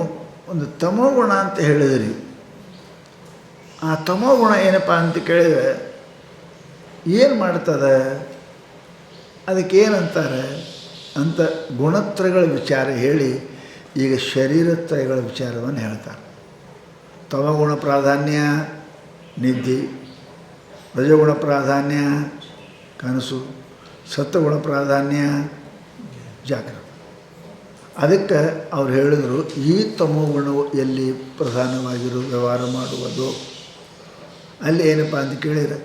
ಒಂದು ತಮೋಗುಣ ಅಂತ ಹೇಳಿದ್ರಿ. ಆ ತಮೋ ಗುಣ ಏನಪ್ಪ ಅಂತ ಕೇಳಿದರೆ ಏನು ಮಾಡ್ತದೆ, ಅದಕ್ಕೇನಂತಾರೆ ಅಂತ ಗುಣತ್ರಯಗಳ ವಿಚಾರ ಹೇಳಿ ಈಗ ಶರೀರತ್ರಯಗಳ ವಿಚಾರವನ್ನು ಹೇಳ್ತಾರೆ. ತಮಗುಣ ಪ್ರಾಧಾನ್ಯ ನಿದ್ದೆ, ರಜಗುಣ ಪ್ರಾಧಾನ್ಯ ಕನಸು, ಸತ್ವಗುಣ ಪ್ರಾಧಾನ್ಯ ಜಾಗೃತಿ. ಅದಕ್ಕೆ ಅವ್ರು ಹೇಳಿದರು, ಈ ತಮೋಗುಣವು ಎಲ್ಲಿ ಪ್ರಧಾನವಾಗಿರೋ ವ್ಯವಹಾರ ಮಾಡುವುದು ಅಲ್ಲಿ ಏನಪ್ಪ ಅಂತ ಕೇಳಿದರೆ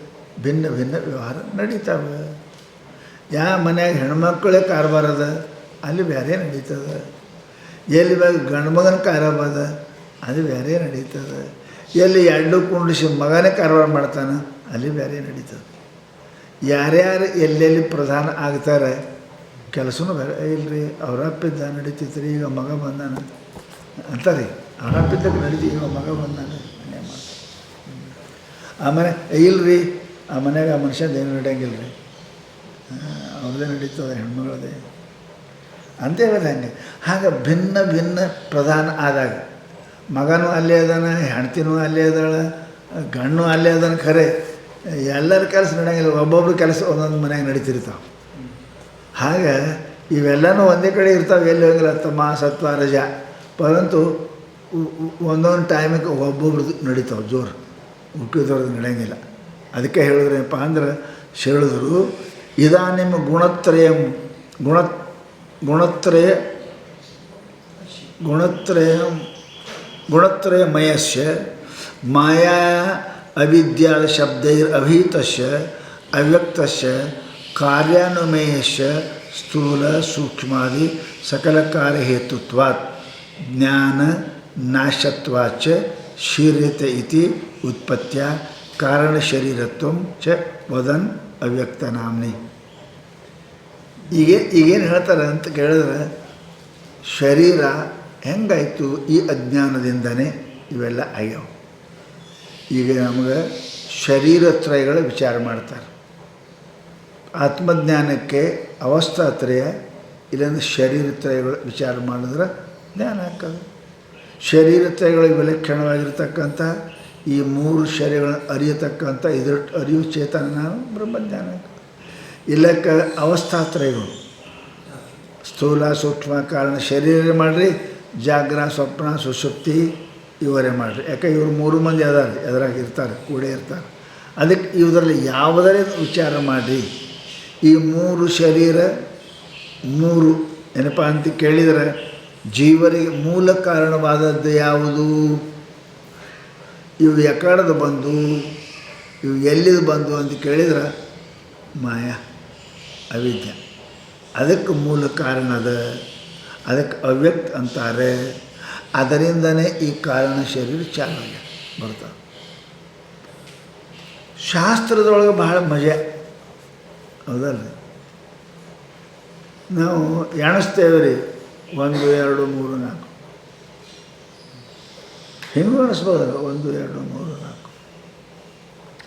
ಭಿನ್ನ ಭಿನ್ನ ವ್ಯವಹಾರ ನಡೀತಾವೆ. ಯಾವ ಮನ್ಯಾಗ ಹೆಣ್ಮಕ್ಳೇ ಕಾರವಾರ ಅದ ಅಲ್ಲಿ ಬೇರೆ ನಡೀತದೆ, ಎಲ್ಲಿ ಗಂಡು ಮಗನ ಕಾರವಾರ ಅದ ಅದು ಬೇರೆ ನಡೀತದೆ, ಎಲ್ಲಿ ಎರಡು ಕುಂಡಿಸಿ ಮಗನೇ ಕಾರವಾರ ಮಾಡ್ತಾನೆ ಅಲ್ಲಿ ಬೇರೆ ನಡೀತದೆ. ಯಾರ್ಯಾರು ಎಲ್ಲೆಲ್ಲಿ ಪ್ರಧಾನ ಆಗ್ತಾರೆ ಕೆಲಸನೂ ಬೇರೆ. ಇಲ್ಲರಿ ಅವ್ರ ಅಪ್ಪಿದ್ದ ನಡೀತಿತ್ತು ರೀ, ಈಗ ಮಗ ಬಂದಾನ ಅಂತಾರೆ. ಅವ್ರ ಅಪ್ಪಿದ್ದಕ್ಕೆ ನಡೀತಿ, ಈಗ ಮಗ ಬಂದಾನ ಮಾಡ್ತಾರೆ. ಆಮೇಲೆ ಇಲ್ಲರಿ ಆ ಮನೆಯಾಗ ಆ ಮನುಷ್ಯಂದು ಏನು ನಡೆಯಂಗಿಲ್ಲ ರೀ, ಅವ್ರದ್ದೇ ನಡೀತದೆ ಹೆಣ್ಮಗಳದೇ ಅಂತ ಹೇಳೋದು. ಹಂಗೆ ಹಾಗೆ ಭಿನ್ನ ಭಿನ್ನ ಪ್ರಧಾನ ಆದಾಗ ಮಗನೂ ಅಲ್ಲೇ ಅದಾನ, ಹೆಂಡ್ತಿನೂ ಅಲ್ಲೇ ಅದಾಳ, ಗಂಡು ಅಲ್ಲೇ ಅದಾನ. ಖರೆ ಎಲ್ಲರ ಕೆಲಸ ನಡೆಯಂಗಿಲ್ಲ, ಒಬ್ಬೊಬ್ರು ಕೆಲಸ ಒಂದೊಂದು ಮನ್ಯಾಗ ನಡೀತಿರ್ತಾವೆ. ಹಾಗೆ ಇವೆಲ್ಲನೂ ಒಂದೇ ಕಡೆ ಇರ್ತಾವೆ, ಎಲ್ಲಿ ಹೋಗಿಲ್ಲ ತಮ ಸತ್ವ ರಜ. ಪರಂತು ಒಂದೊಂದು ಟೈಮಿಗೆ ಒಬ್ಬೊಬ್ರದ್ದು ನಡೀತಾವೆ ಜೋರು, ಉಕ್ಕಿದವ್ರದ್ದು ನಡೆಯಂಗಿಲ್ಲ. ಅದಕ್ಕೆ ಹೇಳಿದ್ರಪ್ಪ ಅಂದ್ರೆ ಹೇಳಿದ್ರು, ಇದಾನಿಮ್ ಗುಣತ್ರಯಮಯಸ್ಯ ಮಾಯಾ ಅವಿದ್ಯಾ ಶಬ್ದೈರಭಿಹಿತಸ್ಯ ಅವ್ಯಕ್ತಸ್ಯ ಕಾರ್ಯಾನುಮೇಯಸ್ಯ ಸ್ಥೂಲ ಸೂಕ್ಷ್ಮಾದಿ ಸಕಲ ಕಾರ್ಯಹೇತುತ್ವಾತ್ ಜ್ಞಾನ ನಾಶತ್ವಾಚ ಶೀರ್ಯತೆ ಇತಿ ಉತ್ಪತ್ತ್ಯ ಕಾರಣ ಶರೀರತ್ವಂ ಚ ವದನ್ ಅವ್ಯಕ್ತ ನಾಮ್ನಿ. ಈಗೇನು ಹೇಳ್ತಾರೆ ಅಂತ ಕೇಳಿದ್ರೆ, ಶರೀರ ಹೆಂಗಾಯಿತು ಈ ಅಜ್ಞಾನದಿಂದನೇ ಇವೆಲ್ಲ ಆಗ್ಯಾವ. ಈಗ ನಮಗೆ ಶರೀರತ್ರಯಗಳ ವಿಚಾರ ಮಾಡ್ತಾರೆ. ಆತ್ಮಜ್ಞಾನಕ್ಕೆ ಅವಸ್ಥಾತ್ರಯ ಇಲ್ಲಾಂದ್ರೆ ಶರೀರತ್ರಯಗಳ ವಿಚಾರ ಮಾಡಿದ್ರೆ ಜ್ಞಾನ ಆಗ್ತದೆ. ಶರೀರತ್ರಯಗಳಿಗೆ ವಿಲಕ್ಷಣವಾಗಿರ್ತಕ್ಕಂಥ ಈ ಮೂರು ಶರೀರಗಳನ್ನು ಅರಿಯತಕ್ಕಂಥ ಇದ್ರ ಅರಿವು ಚೇತನ ನಾನು ಬ್ರಹ್ಮಜ್ಞಾನ. ಇಲ್ಲಕ್ಕ ಅವಸ್ಥಾತ್ರಯಗಳು ಸ್ಥೂಲ ಸೂಕ್ಷ್ಮ ಕಾರಣ ಶರೀರ ಮಾಡಿರಿ, ಜಾಗ್ರ ಸ್ವಪ್ನ ಸುಷುಪ್ತಿ ಇವರೇ ಮಾಡಿರಿ. ಯಾಕೆ ಇವರು ಮೂರು ಮಂದಿ ಅದಾರೆ, ಎದುರಾಗಿರ್ತಾರೆ, ಕೂಡೇ ಇರ್ತಾರೆ. ಅದಕ್ಕೆ ಇವರಲ್ಲಿ ಯಾವುದರೇ ವಿಚಾರ ಮಾಡಿರಿ, ಈ ಮೂರು ಶರೀರ ಮೂರು ಏನಪ್ಪ ಅಂತ ಕೇಳಿದರೆ ಜೀವರಿಗೆ ಮೂಲ ಕಾರಣವಾದದ್ದು ಯಾವುದು, ಇವು ಎಕಡದು ಬಂದು ಇವು ಎಲ್ಲಿದು ಬಂದು ಅಂತ ಕೇಳಿದ್ರೆ ಮಾಯಾ ಅವಿದ್ಯೆ. ಅದಕ್ಕೆ ಮೂಲ ಕಾರಣದ, ಅದಕ್ಕೆ ಅವ್ಯಕ್ತ ಅಂತಾರೆ. ಅದರಿಂದನೇ ಈ ಕಾರಣ ಶರೀರ ಚಾಲು ಬರ್ತಾವೆ. ಶಾಸ್ತ್ರದೊಳಗೆ ಬಹಳ ಮಜಾ ಹೌದಲ್ರಿ. ನಾವು ಎಣಿಸ್ತೇವೆ ರೀ, 1 2 3 4 ಹಿಂಗೂ ಎಣಿಸ್ಬೋದಲ್ಲ, 1 2 3 4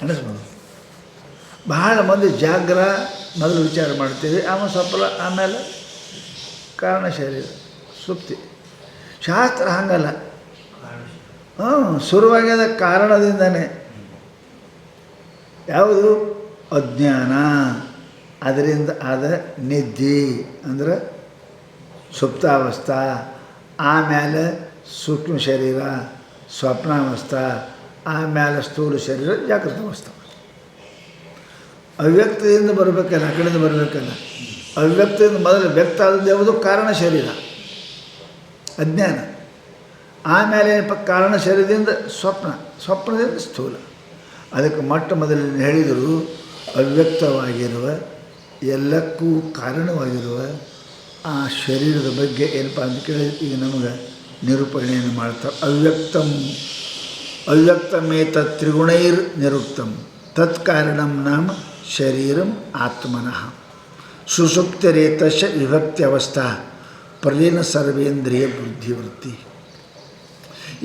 ಎಣಿಸ್ಬೋದು. ಬಹಳ ಮಂದಿ ಜಾಗ್ರ ಮೊದಲು ವಿಚಾರ ಮಾಡ್ತೀವಿ, ಆಮೇಲೆ ಸ್ವಪ್ನ, ಆಮೇಲೆ ಕಾರಣ ಶರೀರ ಸುಪ್ತಿ. ಶಾಸ್ತ್ರ ಹಂಗಲ್ಲ. ಶುರುವಾಗ್ಯದ ಕಾರಣದಿಂದನೇ. ಯಾವುದು ಅಜ್ಞಾನ, ಅದರಿಂದ ಆದ ನಿದ್ದೆ ಅಂದ್ರೆ ಸುಪ್ತಾವಸ್ಥಾ, ಆಮೇಲೆ ಸೂಕ್ಷ್ಮ ಶರೀರ ಸ್ವಪ್ನಾವಸ್ಥಾ, ಆಮೇಲೆ ಸ್ಥೂಲ ಶರೀರ ಜಾಗೃತ ಅವಸ್ಥಾ. ಅವ್ಯಕ್ತದಿಂದ ಬರಬೇಕಲ್ಲ, ಆ ಕಡೆಯಿಂದ ಬರಬೇಕಲ್ಲ. ಅವ್ಯಕ್ತದಿಂದ ಮೊದಲು ವ್ಯಕ್ತ ಆದದ್ದು ಯಾವುದು, ಕಾರಣ ಶರೀರ ಅಜ್ಞಾನ. ಆಮೇಲೆ ಏನಪ್ಪ, ಕಾರಣ ಶರೀರದಿಂದ ಸ್ವಪ್ನ, ಸ್ವಪ್ನದಿಂದ ಸ್ಥೂಲ. ಅದಕ್ಕೆ ಮೊಟ್ಟ ಮೊದಲು ಹೇಳಿದರು, ಅವ್ಯಕ್ತವಾಗಿರುವ ಎಲ್ಲಕ್ಕೂ ಕಾರಣವಾಗಿರುವ ಆ ಶರೀರದ ಬಗ್ಗೆ ಏನಪ್ಪ ಅಂತ ಕೇಳಿ ಈಗ ನಮಗೆ ನಿರೂಪಣೆಯನ್ನು ಮಾಡ್ತಾರೆ. ಅವ್ಯಕ್ತಮೇತ ತ್ರಿಗುಣೈರ್ ನಿರುಕ್ತಂ ತತ್ಕಾರಣಂ ನಾಮ ಶರೀರಂ ಆತ್ಮನಃ ಸುಸುಪ್ತಿರೇತಶ ವಿಭಕ್ತಿ ಅವಸ್ಥಾ ಪ್ರಲೀನ ಸರ್ವೇಂದ್ರಿಯ ಬುದ್ಧಿವೃತ್ತಿ.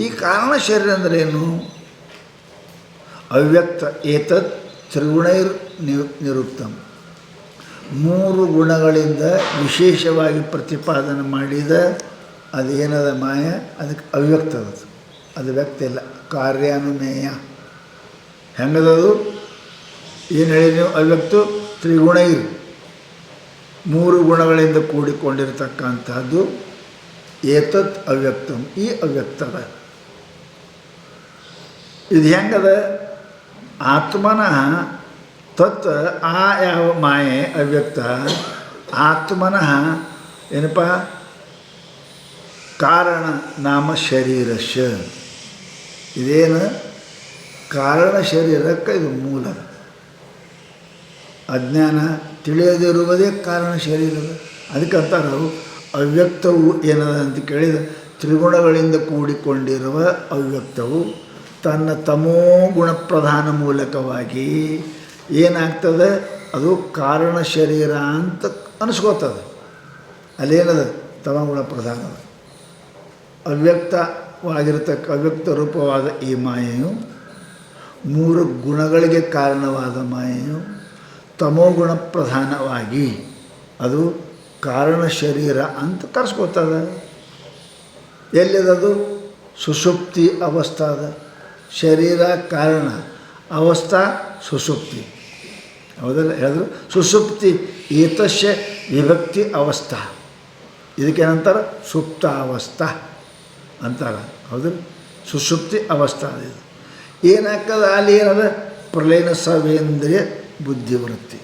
ಈ ಕಾರಣ ಶರೀರ ಅಂದ್ರೇನು? ಅವ್ಯಕ್ತ ಏತತ್ ತ್ರಿಗುಣೈರ್ ನಿರುಕ್ತಂ, 3 ಗುಣಗಳಿಂದ ವಿಶೇಷವಾಗಿ ಪ್ರತಿಪಾದನೆ ಮಾಡಿದ ಅದೇನದ ಮಾಯ, ಅದಕ್ಕೆ ಅವ್ಯಕ್ತದ, ಅದು ವ್ಯಕ್ತ ಇಲ್ಲ. ಕಾರ್ಯಾನುಮೇಯ ಹೆಂಗದದು ಏನು ಹೇಳಿ ನೀವು ಅವ್ಯಕ್ತ ತ್ರಿಗುಣ ಇರು 3 ಗುಣಗಳಿಂದ ಕೂಡಿಕೊಂಡಿರ್ತಕ್ಕಂಥದ್ದು ಏತತ್ ಅವ್ಯಕ್ತಂ ಈ ಅವ್ಯಕ್ತದ ಇದು ಹೆಂಗದ ಆತ್ಮನ ತತ್ ಆ ಯಾವ ಮಾಯೆ ಅವ್ಯಕ್ತ ಆತ್ಮನಃ ಏನಪ್ಪ ಕಾರಣ ನಾಮ ಶರೀರಶ ಇದೇನು ಕಾರಣ ಶರೀರಕ್ಕೆ ಇದು ಮೂಲ ಅಜ್ಞಾನ ತಿಳಿಯದಿರುವುದೇ ಕಾರಣ ಶರೀರದ ಅದಕ್ಕಂತಾರೆ ಅವ್ಯಕ್ತವು ಏನದ ಅಂತ ಕೇಳಿದ ತ್ರಿಗುಣಗಳಿಂದ ಕೂಡಿಕೊಂಡಿರುವ ಅವ್ಯಕ್ತವು ತನ್ನ ತಮೋ ಗುಣಪ್ರಧಾನ ಮೂಲಕವಾಗಿ ಏನಾಗ್ತದೆ ಅದು ಕಾರಣ ಶರೀರ ಅಂತ ಅನಿಸ್ಕೋತದೆ ಅಲ್ಲೇನದ ತಮೋಗುಣ ಪ್ರಧಾನದ ಅವ್ಯಕ್ತ ರೂಪವಾದ ಈ ಮಾಯೆಯು 3 ಗುಣಗಳಿಗೆ ಕಾರಣವಾದ ಮಾಯೆಯು ತಮೋಗುಣ ಪ್ರಧಾನವಾಗಿ ಅದು ಕಾರಣ ಶರೀರ ಅಂತ ಕರೆಸ್ಕೋತದೆ ಎಲ್ಲಿದದು ಸುಷುಪ್ತಿ ಅವಸ್ಥಾದ ಶರೀರ ಕಾರಣ ಅವಸ್ಥಾ ಸುಷುಪ್ತಿ ಹೌದಲ್ಲ ಹೇಳಿದ್ರು ಸುಷುಪ್ತಿ ಏತಸ್ಯ ವಿಭಕ್ತಿ ಅವಸ್ಥಾ ಇದಕ್ಕೇನಂತಾರೆ ಸುಪ್ತ ಅವಸ್ಥಾ ಅಂತಾರೆ ಹೌದಲ್ಲ ಸುಷುಪ್ತಿ ಅವಸ್ಥಾ ಇದು ಏನಾಗ್ತದೆ ಅಲ್ಲಿ ಏನದ ಪ್ರಲಯನ ಸವೇಂದ್ರಿಯ ಬುದ್ಧಿವೃತ್ತಿ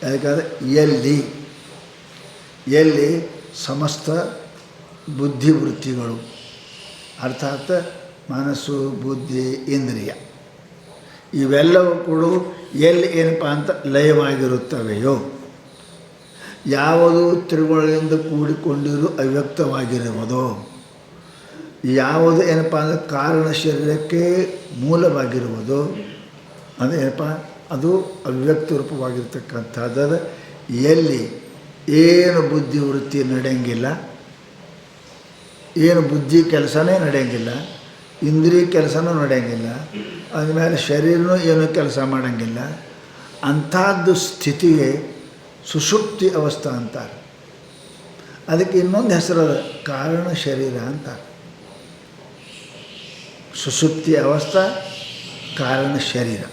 ಯಾಕಂದರೆ ಎಲ್ಲಿ ಸಮಸ್ತ ಬುದ್ಧಿವೃತ್ತಿಗಳು ಅರ್ಥಾತ್ ಮನಸ್ಸು ಬುದ್ಧಿ ಇಂದ್ರಿಯ ಇವೆಲ್ಲವೂ ಕೂಡ ಎಲ್ಲಿ ಏನಪ್ಪ ಅಂತ ಲಯವಾಗಿರುತ್ತವೆಯೋ ಯಾವುದು ತ್ರಿಗುಣಗಳಿಂದ ಕೂಡಿಕೊಂಡಿರು ಅವ್ಯಕ್ತವಾಗಿರುವುದೋ ಯಾವುದು ಏನಪ್ಪ ಅಂದರೆ ಕಾರಣ ಶರೀರಕ್ಕೆ ಮೂಲವಾಗಿರುವುದು ಅದೇನಪ್ಪ ಅದು ಅವ್ಯಕ್ತ ರೂಪವಾಗಿರ್ತಕ್ಕಂಥದ್ದು ಎಲ್ಲಿ ಏನು ಬುದ್ಧಿವೃತ್ತಿ ನಡೆಯಂಗಿಲ್ಲ ಏನು ಬುದ್ಧಿ ಕೆಲಸನೇ ನಡೆಯಂಗಿಲ್ಲ ಇಂದ್ರಿಯ ಕೆಲಸನೂ ನಡೆಯಂಗಿಲ್ಲ ಅಂದಮೇಲೆ ಶರೀರನೂ ಏನೂ ಕೆಲಸ ಮಾಡೋಂಗಿಲ್ಲ ಅಂಥದ್ದು ಸ್ಥಿತಿಗೆ ಸುಷುಪ್ತಿ ಅವಸ್ಥಾ ಅಂತಾರೆ ಅದಕ್ಕೆ ಇನ್ನೊಂದು ಹೆಸರದ ಕಾರಣ ಶರೀರ ಅಂತಾರೆ ಸುಷುಪ್ತಿ ಅವಸ್ಥಾ ಕಾರಣ ಶರೀರ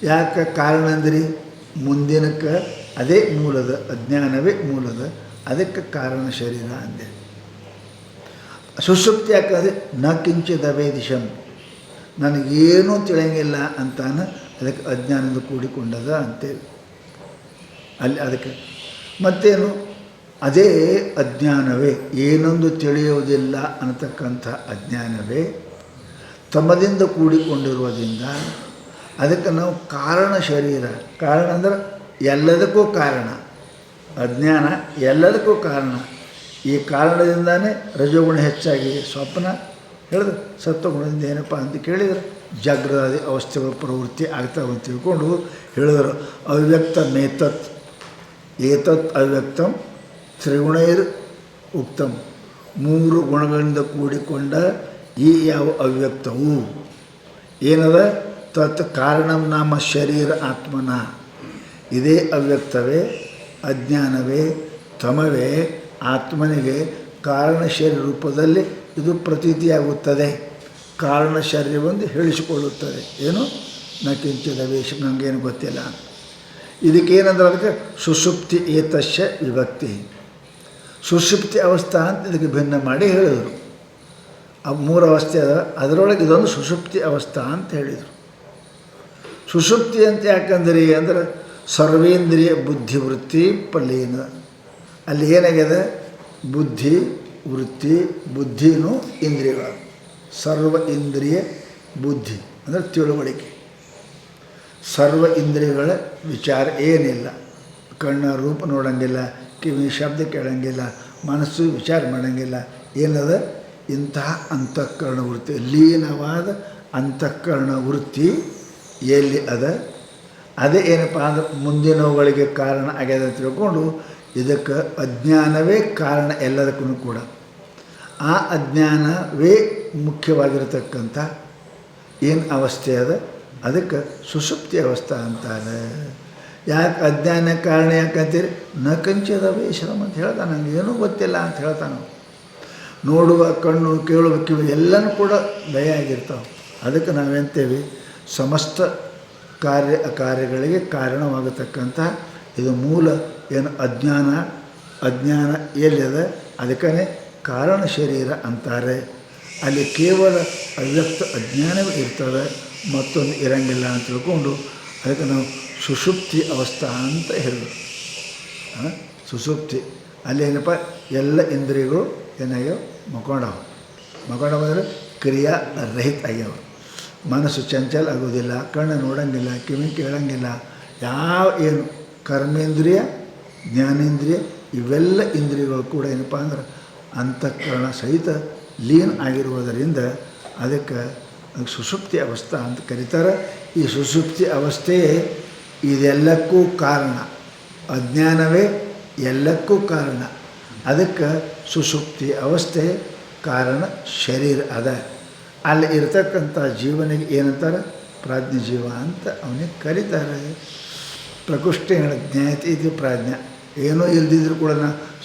ಯಾಕೆ ಕಾರಣ ಅಂದ್ರಿ ಮುಂದಿನಕ್ಕೆ ಅದೇ ಮೂಲದ ಅಜ್ಞಾನವೇ ಮೂಲದ ಅದಕ್ಕೆ ಕಾರಣ ಶರೀರ ಅಂದೆ ಸುಷುಪ್ತಿ ಯಾಕಂದರೆ ನ ಕಿಂಚಿದವೇ ದಿಶಂ ನನಗೇನೂ ತಿಳಿಯಂಗಿಲ್ಲ ಅಂತಾನೆ ಅದಕ್ಕೆ ಅಜ್ಞಾನದಿಂದ ಕೂಡಿಕೊಂಡದ ಅಂತೇಳಿ ಅಲ್ಲಿ ಅದಕ್ಕೆ ಮತ್ತೇನು ಅದೇ ಅಜ್ಞಾನವೇ ಏನೊಂದು ತಿಳಿಯುವುದಿಲ್ಲ ಅನ್ನತಕ್ಕಂಥ ಅಜ್ಞಾನವೇ ತಮದಿಂದ ಕೂಡಿಕೊಂಡಿರುವುದರಿಂದ ಅದಕ್ಕೆ ನಾವು ಕಾರಣ ಶರೀರ ಕಾರಣ ಅಂದ್ರೆ ಎಲ್ಲದಕ್ಕೂ ಕಾರಣ ಅಜ್ಞಾನ ಎಲ್ಲದಕ್ಕೂ ಕಾರಣ ಈ ಕಾರಣದಿಂದಾನೇ ರಜೋಗುಣ ಹೆಚ್ಚಾಗಿ ಸ್ವಪ್ನ ಹೇಳಿದ್ರು ಸತ್ವಗುಣದಿಂದ ಏನಪ್ಪ ಅಂತ ಕೇಳಿದರೆ ಜಾಗೃತಿ ಅವಸ್ಥೆಗಳ ಪ್ರವೃತ್ತಿ ಆಗ್ತಾವೆ ಅಂತ ತಿಳ್ಕೊಂಡು ಹೇಳಿದರು ಅವ್ಯಕ್ತ ಮೇತತ್ ಏತತ್ ಅವ್ಯಕ್ತಂ ತ್ರಿಗುಣೈರ್ ಉಕ್ತಂ 3 ಗುಣಗಳಿಂದ ಕೂಡಿಕೊಂಡ ಈ ಯಾವ ಅವ್ಯಕ್ತವು ಏನದ ತತ್ ಕಾರಣಂ ನಾಮ ಶರೀರ ಆತ್ಮನ ಇದೇ ಅವ್ಯಕ್ತವೇ ಅಜ್ಞಾನವೇ ತಮವೇ ಆತ್ಮನಿಗೆ ಕಾರಣ ಶರೀರ ರೂಪದಲ್ಲಿ ಇದು ಪ್ರತೀತಿಯಾಗುತ್ತದೆ ಕಾರಣ ಶರೀರವೆಂದು ಹೇಳಿಸಿಕೊಳ್ಳುತ್ತದೆ ಏನು ನ ಕಿಂಚಿದ ವೇಷ ನನಗೇನು ಗೊತ್ತಿಲ್ಲ ಇದಕ್ಕೇನಂದ್ರೆ ಅದಕ್ಕೆ ಸುಷುಪ್ತಿ ಏತಸ್ಯ ವಿಭಕ್ತಿ ಸುಷುಪ್ತಿ ಅವಸ್ಥಾ ಅಂತ ಇದಕ್ಕೆ ಭಿನ್ನ ಮಾಡಿ ಹೇಳಿದರು ಆ 3 ಅವಸ್ಥೆ ಅದ ಅದರೊಳಗೆ ಇದೊಂದು ಸುಷುಪ್ತಿ ಅವಸ್ಥಾ ಅಂತ ಹೇಳಿದರು ಸುಷುಪ್ತಿ ಅಂತ ಯಾಕಂದ್ರೆ ಅಂದ್ರೆ ಸರ್ವೇಂದ್ರಿಯ ಬುದ್ಧಿವೃತ್ತಿ ಪ್ರಲೀನ ಅಲ್ಲಿ ಏನಾಗಿದೆ ಬುದ್ಧಿ ವೃತ್ತಿ ಬುದ್ಧಿನೂ ಇಂದ್ರಿಯಗಳು ಸರ್ವ ಇಂದ್ರಿಯ ಬುದ್ಧಿ ಅಂದರೆ ತಿಳುವಳಿಕೆ ಸರ್ವ ಇಂದ್ರಿಯಗಳ ವಿಚಾರ ಏನಿಲ್ಲ ಕಣ್ಣ ರೂಪ ನೋಡೋಂಗಿಲ್ಲ ಕಿವಿ ಶಬ್ದ ಕೇಳೋಂಗಿಲ್ಲ ಮನಸ್ಸು ವಿಚಾರ ಮಾಡೋಂಗಿಲ್ಲ ಏನದ ಇಂತಹ ಅಂತಃಕರಣ ವೃತ್ತಿ ಲೀನವಾದ ಅಂತಃಕರಣ ವೃತ್ತಿ ಎಲ್ಲಿ ಅದೇ ಏನಪ್ಪ ಅಂದ್ರೆ ಮುಂದಿನವುಗಳಿಗೆ ಕಾರಣ ಆಗ್ಯದ ಅಂತ ತಿಳ್ಕೊಂಡು ಇದಕ್ಕೆ ಅಜ್ಞಾನವೇ ಕಾರಣ ಎಲ್ಲದಕ್ಕೂ ಕೂಡ ಆ ಅಜ್ಞಾನವೇ ಮುಖ್ಯವಾಗಿರತಕ್ಕಂಥ ಏನು ಅವಸ್ಥೆ ಅದಕ್ಕೆ ಸುಷುಪ್ತಿ ಅವಸ್ಥಾ ಅಂತಾರೆ ಯಾಕೆ ಅಜ್ಞಾನ ಕಾರಣ ಯಾಕಂತೀರಿ ನ ಕಂಚದ ವೇಶ್ರಮ ಅಂತ ಹೇಳ್ತಾನೆ ನನಗೆ ಏನೂ ಗೊತ್ತಿಲ್ಲ ಅಂತ ಹೇಳ್ತಾನೆ ನೋಡುವ ಕಣ್ಣು ಕೇಳುವ ಕಿವಿ ಎಲ್ಲನೂ ಕೂಡ ಲಯ ಆಗಿರ್ತಾವೆ ಅದಕ್ಕೆ ನಾವೆಂತೇವೆ, ಸಮಸ್ತ ಕಾರ್ಯಗಳಿಗೆ ಕಾರಣವಾಗತಕ್ಕಂಥ ಇದು ಮೂಲ ಏನು ಅಜ್ಞಾನ ಎಲ್ಲಿದೆ, ಅದಕ್ಕೇ ಕಾರಣ ಶರೀರ ಅಂತಾರೆ. ಅಲ್ಲಿ ಕೇವಲ ಅವ್ಯಕ್ತ ಅಜ್ಞಾನವೇ ಇರ್ತದೆ, ಮತ್ತೊಂದು ಇರಂಗಿಲ್ಲ ಅಂತ ತಿಳ್ಕೊಂಡು ಅದಕ್ಕೆ ನಾವು ಸುಷುಪ್ತಿ ಅವಸ್ಥಾ ಅಂತ ಹೇಳಿದ್ರು. ಸುಷುಪ್ತಿ ಅಲ್ಲಿ ಏನಪ್ಪ, ಎಲ್ಲ ಇಂದ್ರಿಯಗಳು ಏನಾಗ್ಯಾವ, ಮಕ್ಕೊಂಡವಂದ್ರೆ ಕ್ರಿಯಾ ರಹಿತ ಆಗ್ಯಾವ. ಮನಸ್ಸು ಚಂಚಲ ಆಗೋದಿಲ್ಲ, ಕಣ್ಣು ನೋಡೋಂಗಿಲ್ಲ, ಕಿವಿ ಕೇಳೋಂಗಿಲ್ಲ, ಏನು ಕರ್ಮೇಂದ್ರಿಯ ಜ್ಞಾನೇಂದ್ರಿಯ ಇವೆಲ್ಲ ಇಂದ್ರಿಯಗಳು ಕೂಡ ಏನಪ್ಪ ಅಂದ್ರೆ ಅಂತಃಕರಣ ಸಹಿತ ಲೀನ್ ಆಗಿರುವುದರಿಂದ ಅದಕ್ಕೆ ಸುಷುಪ್ತಿ ಅವಸ್ಥಾ ಅಂತ ಕರೀತಾರೆ. ಈ ಸುಷುಪ್ತಿ ಅವಸ್ಥೆಯೇ ಇದೆಲ್ಲಕ್ಕೂ ಕಾರಣ, ಅಜ್ಞಾನವೇ ಎಲ್ಲಕ್ಕೂ ಕಾರಣ. ಅದಕ್ಕೆ ಸುಷುಪ್ತಿ ಅವಸ್ಥೆ ಕಾರಣ ಶರೀರ ಅದ. ಅಲ್ಲಿ ಇರ್ತಕ್ಕಂಥ ಜೀವನಿಗೆ ಏನಂತಾರೆ, ಪ್ರಾಜ್ಞ ಜೀವ ಅಂತ ಅವನಿಗೆ ಕರೀತಾರೆ. ಪ್ರಕೃಷ್ಟೇಣ ಜ್ಞಾಯತೆ ಇದು ಪ್ರಾಜ್ಞ. ಏನೂ ಇಲ್ದಿದ್ರು ಕೂಡ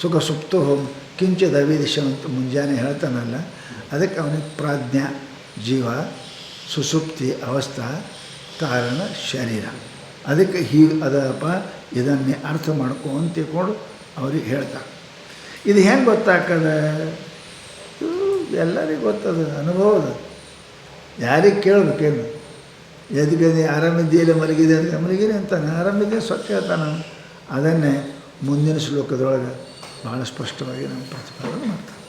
ಸುಖ ಸುಪ್ತ ಹೋಮ್ ಕಿಂಚಿದ ಅವಿದಿಶ ಅಂತ ಮುಂಜಾನೆ ಹೇಳ್ತಾನಲ್ಲ, ಅದಕ್ಕೆ ಅವನಿಗೆ ಪ್ರಾಜ್ಞ ಜೀವ, ಸುಷುಪ್ತಿ ಅವಸ್ಥಾ, ಕಾರಣ ಶರೀರ. ಅದಕ್ಕೆ ಹೀಗೆ ಅದಪ್ಪ, ಇದನ್ನೇ ಅರ್ಥ ಮಾಡ್ಕೊಂಡು ತಿಳ್ಕೊಂಡು ಅವ್ರಿಗೆ ಹೇಳ್ತಾರೆ. ಇದು ಹೆಂಗೆ ಗೊತ್ತಾಗ್ತದೆ, ಎಲ್ಲರಿಗೂ ಗೊತ್ತದ, ಅನುಭವದ. ಯಾರಿಗೆ ಕೇಳಬೇಕೇನು, ಎದಕ್ಕೆ ಆರಾಮಿದ್ದೀಯಲ್ಲಿ ಮಲಗಿದೆ ಅಂದರೆ ಮಲಗಿರಿ ಅಂತಾನೆ, ಆರಾಮಿದ್ದೆ ಸ್ವಚ್ಛ ಹೇಳ್ತಾನೆ. ಅದನ್ನೇ ಮುಂದಿನ ಶ್ಲೋಕದೊಳಗೆ ಭಾಳ ಸ್ಪಷ್ಟವಾಗಿ ನಾವು ಪ್ರತಿಪಾದನೆ ಮಾಡ್ತಾರೆ.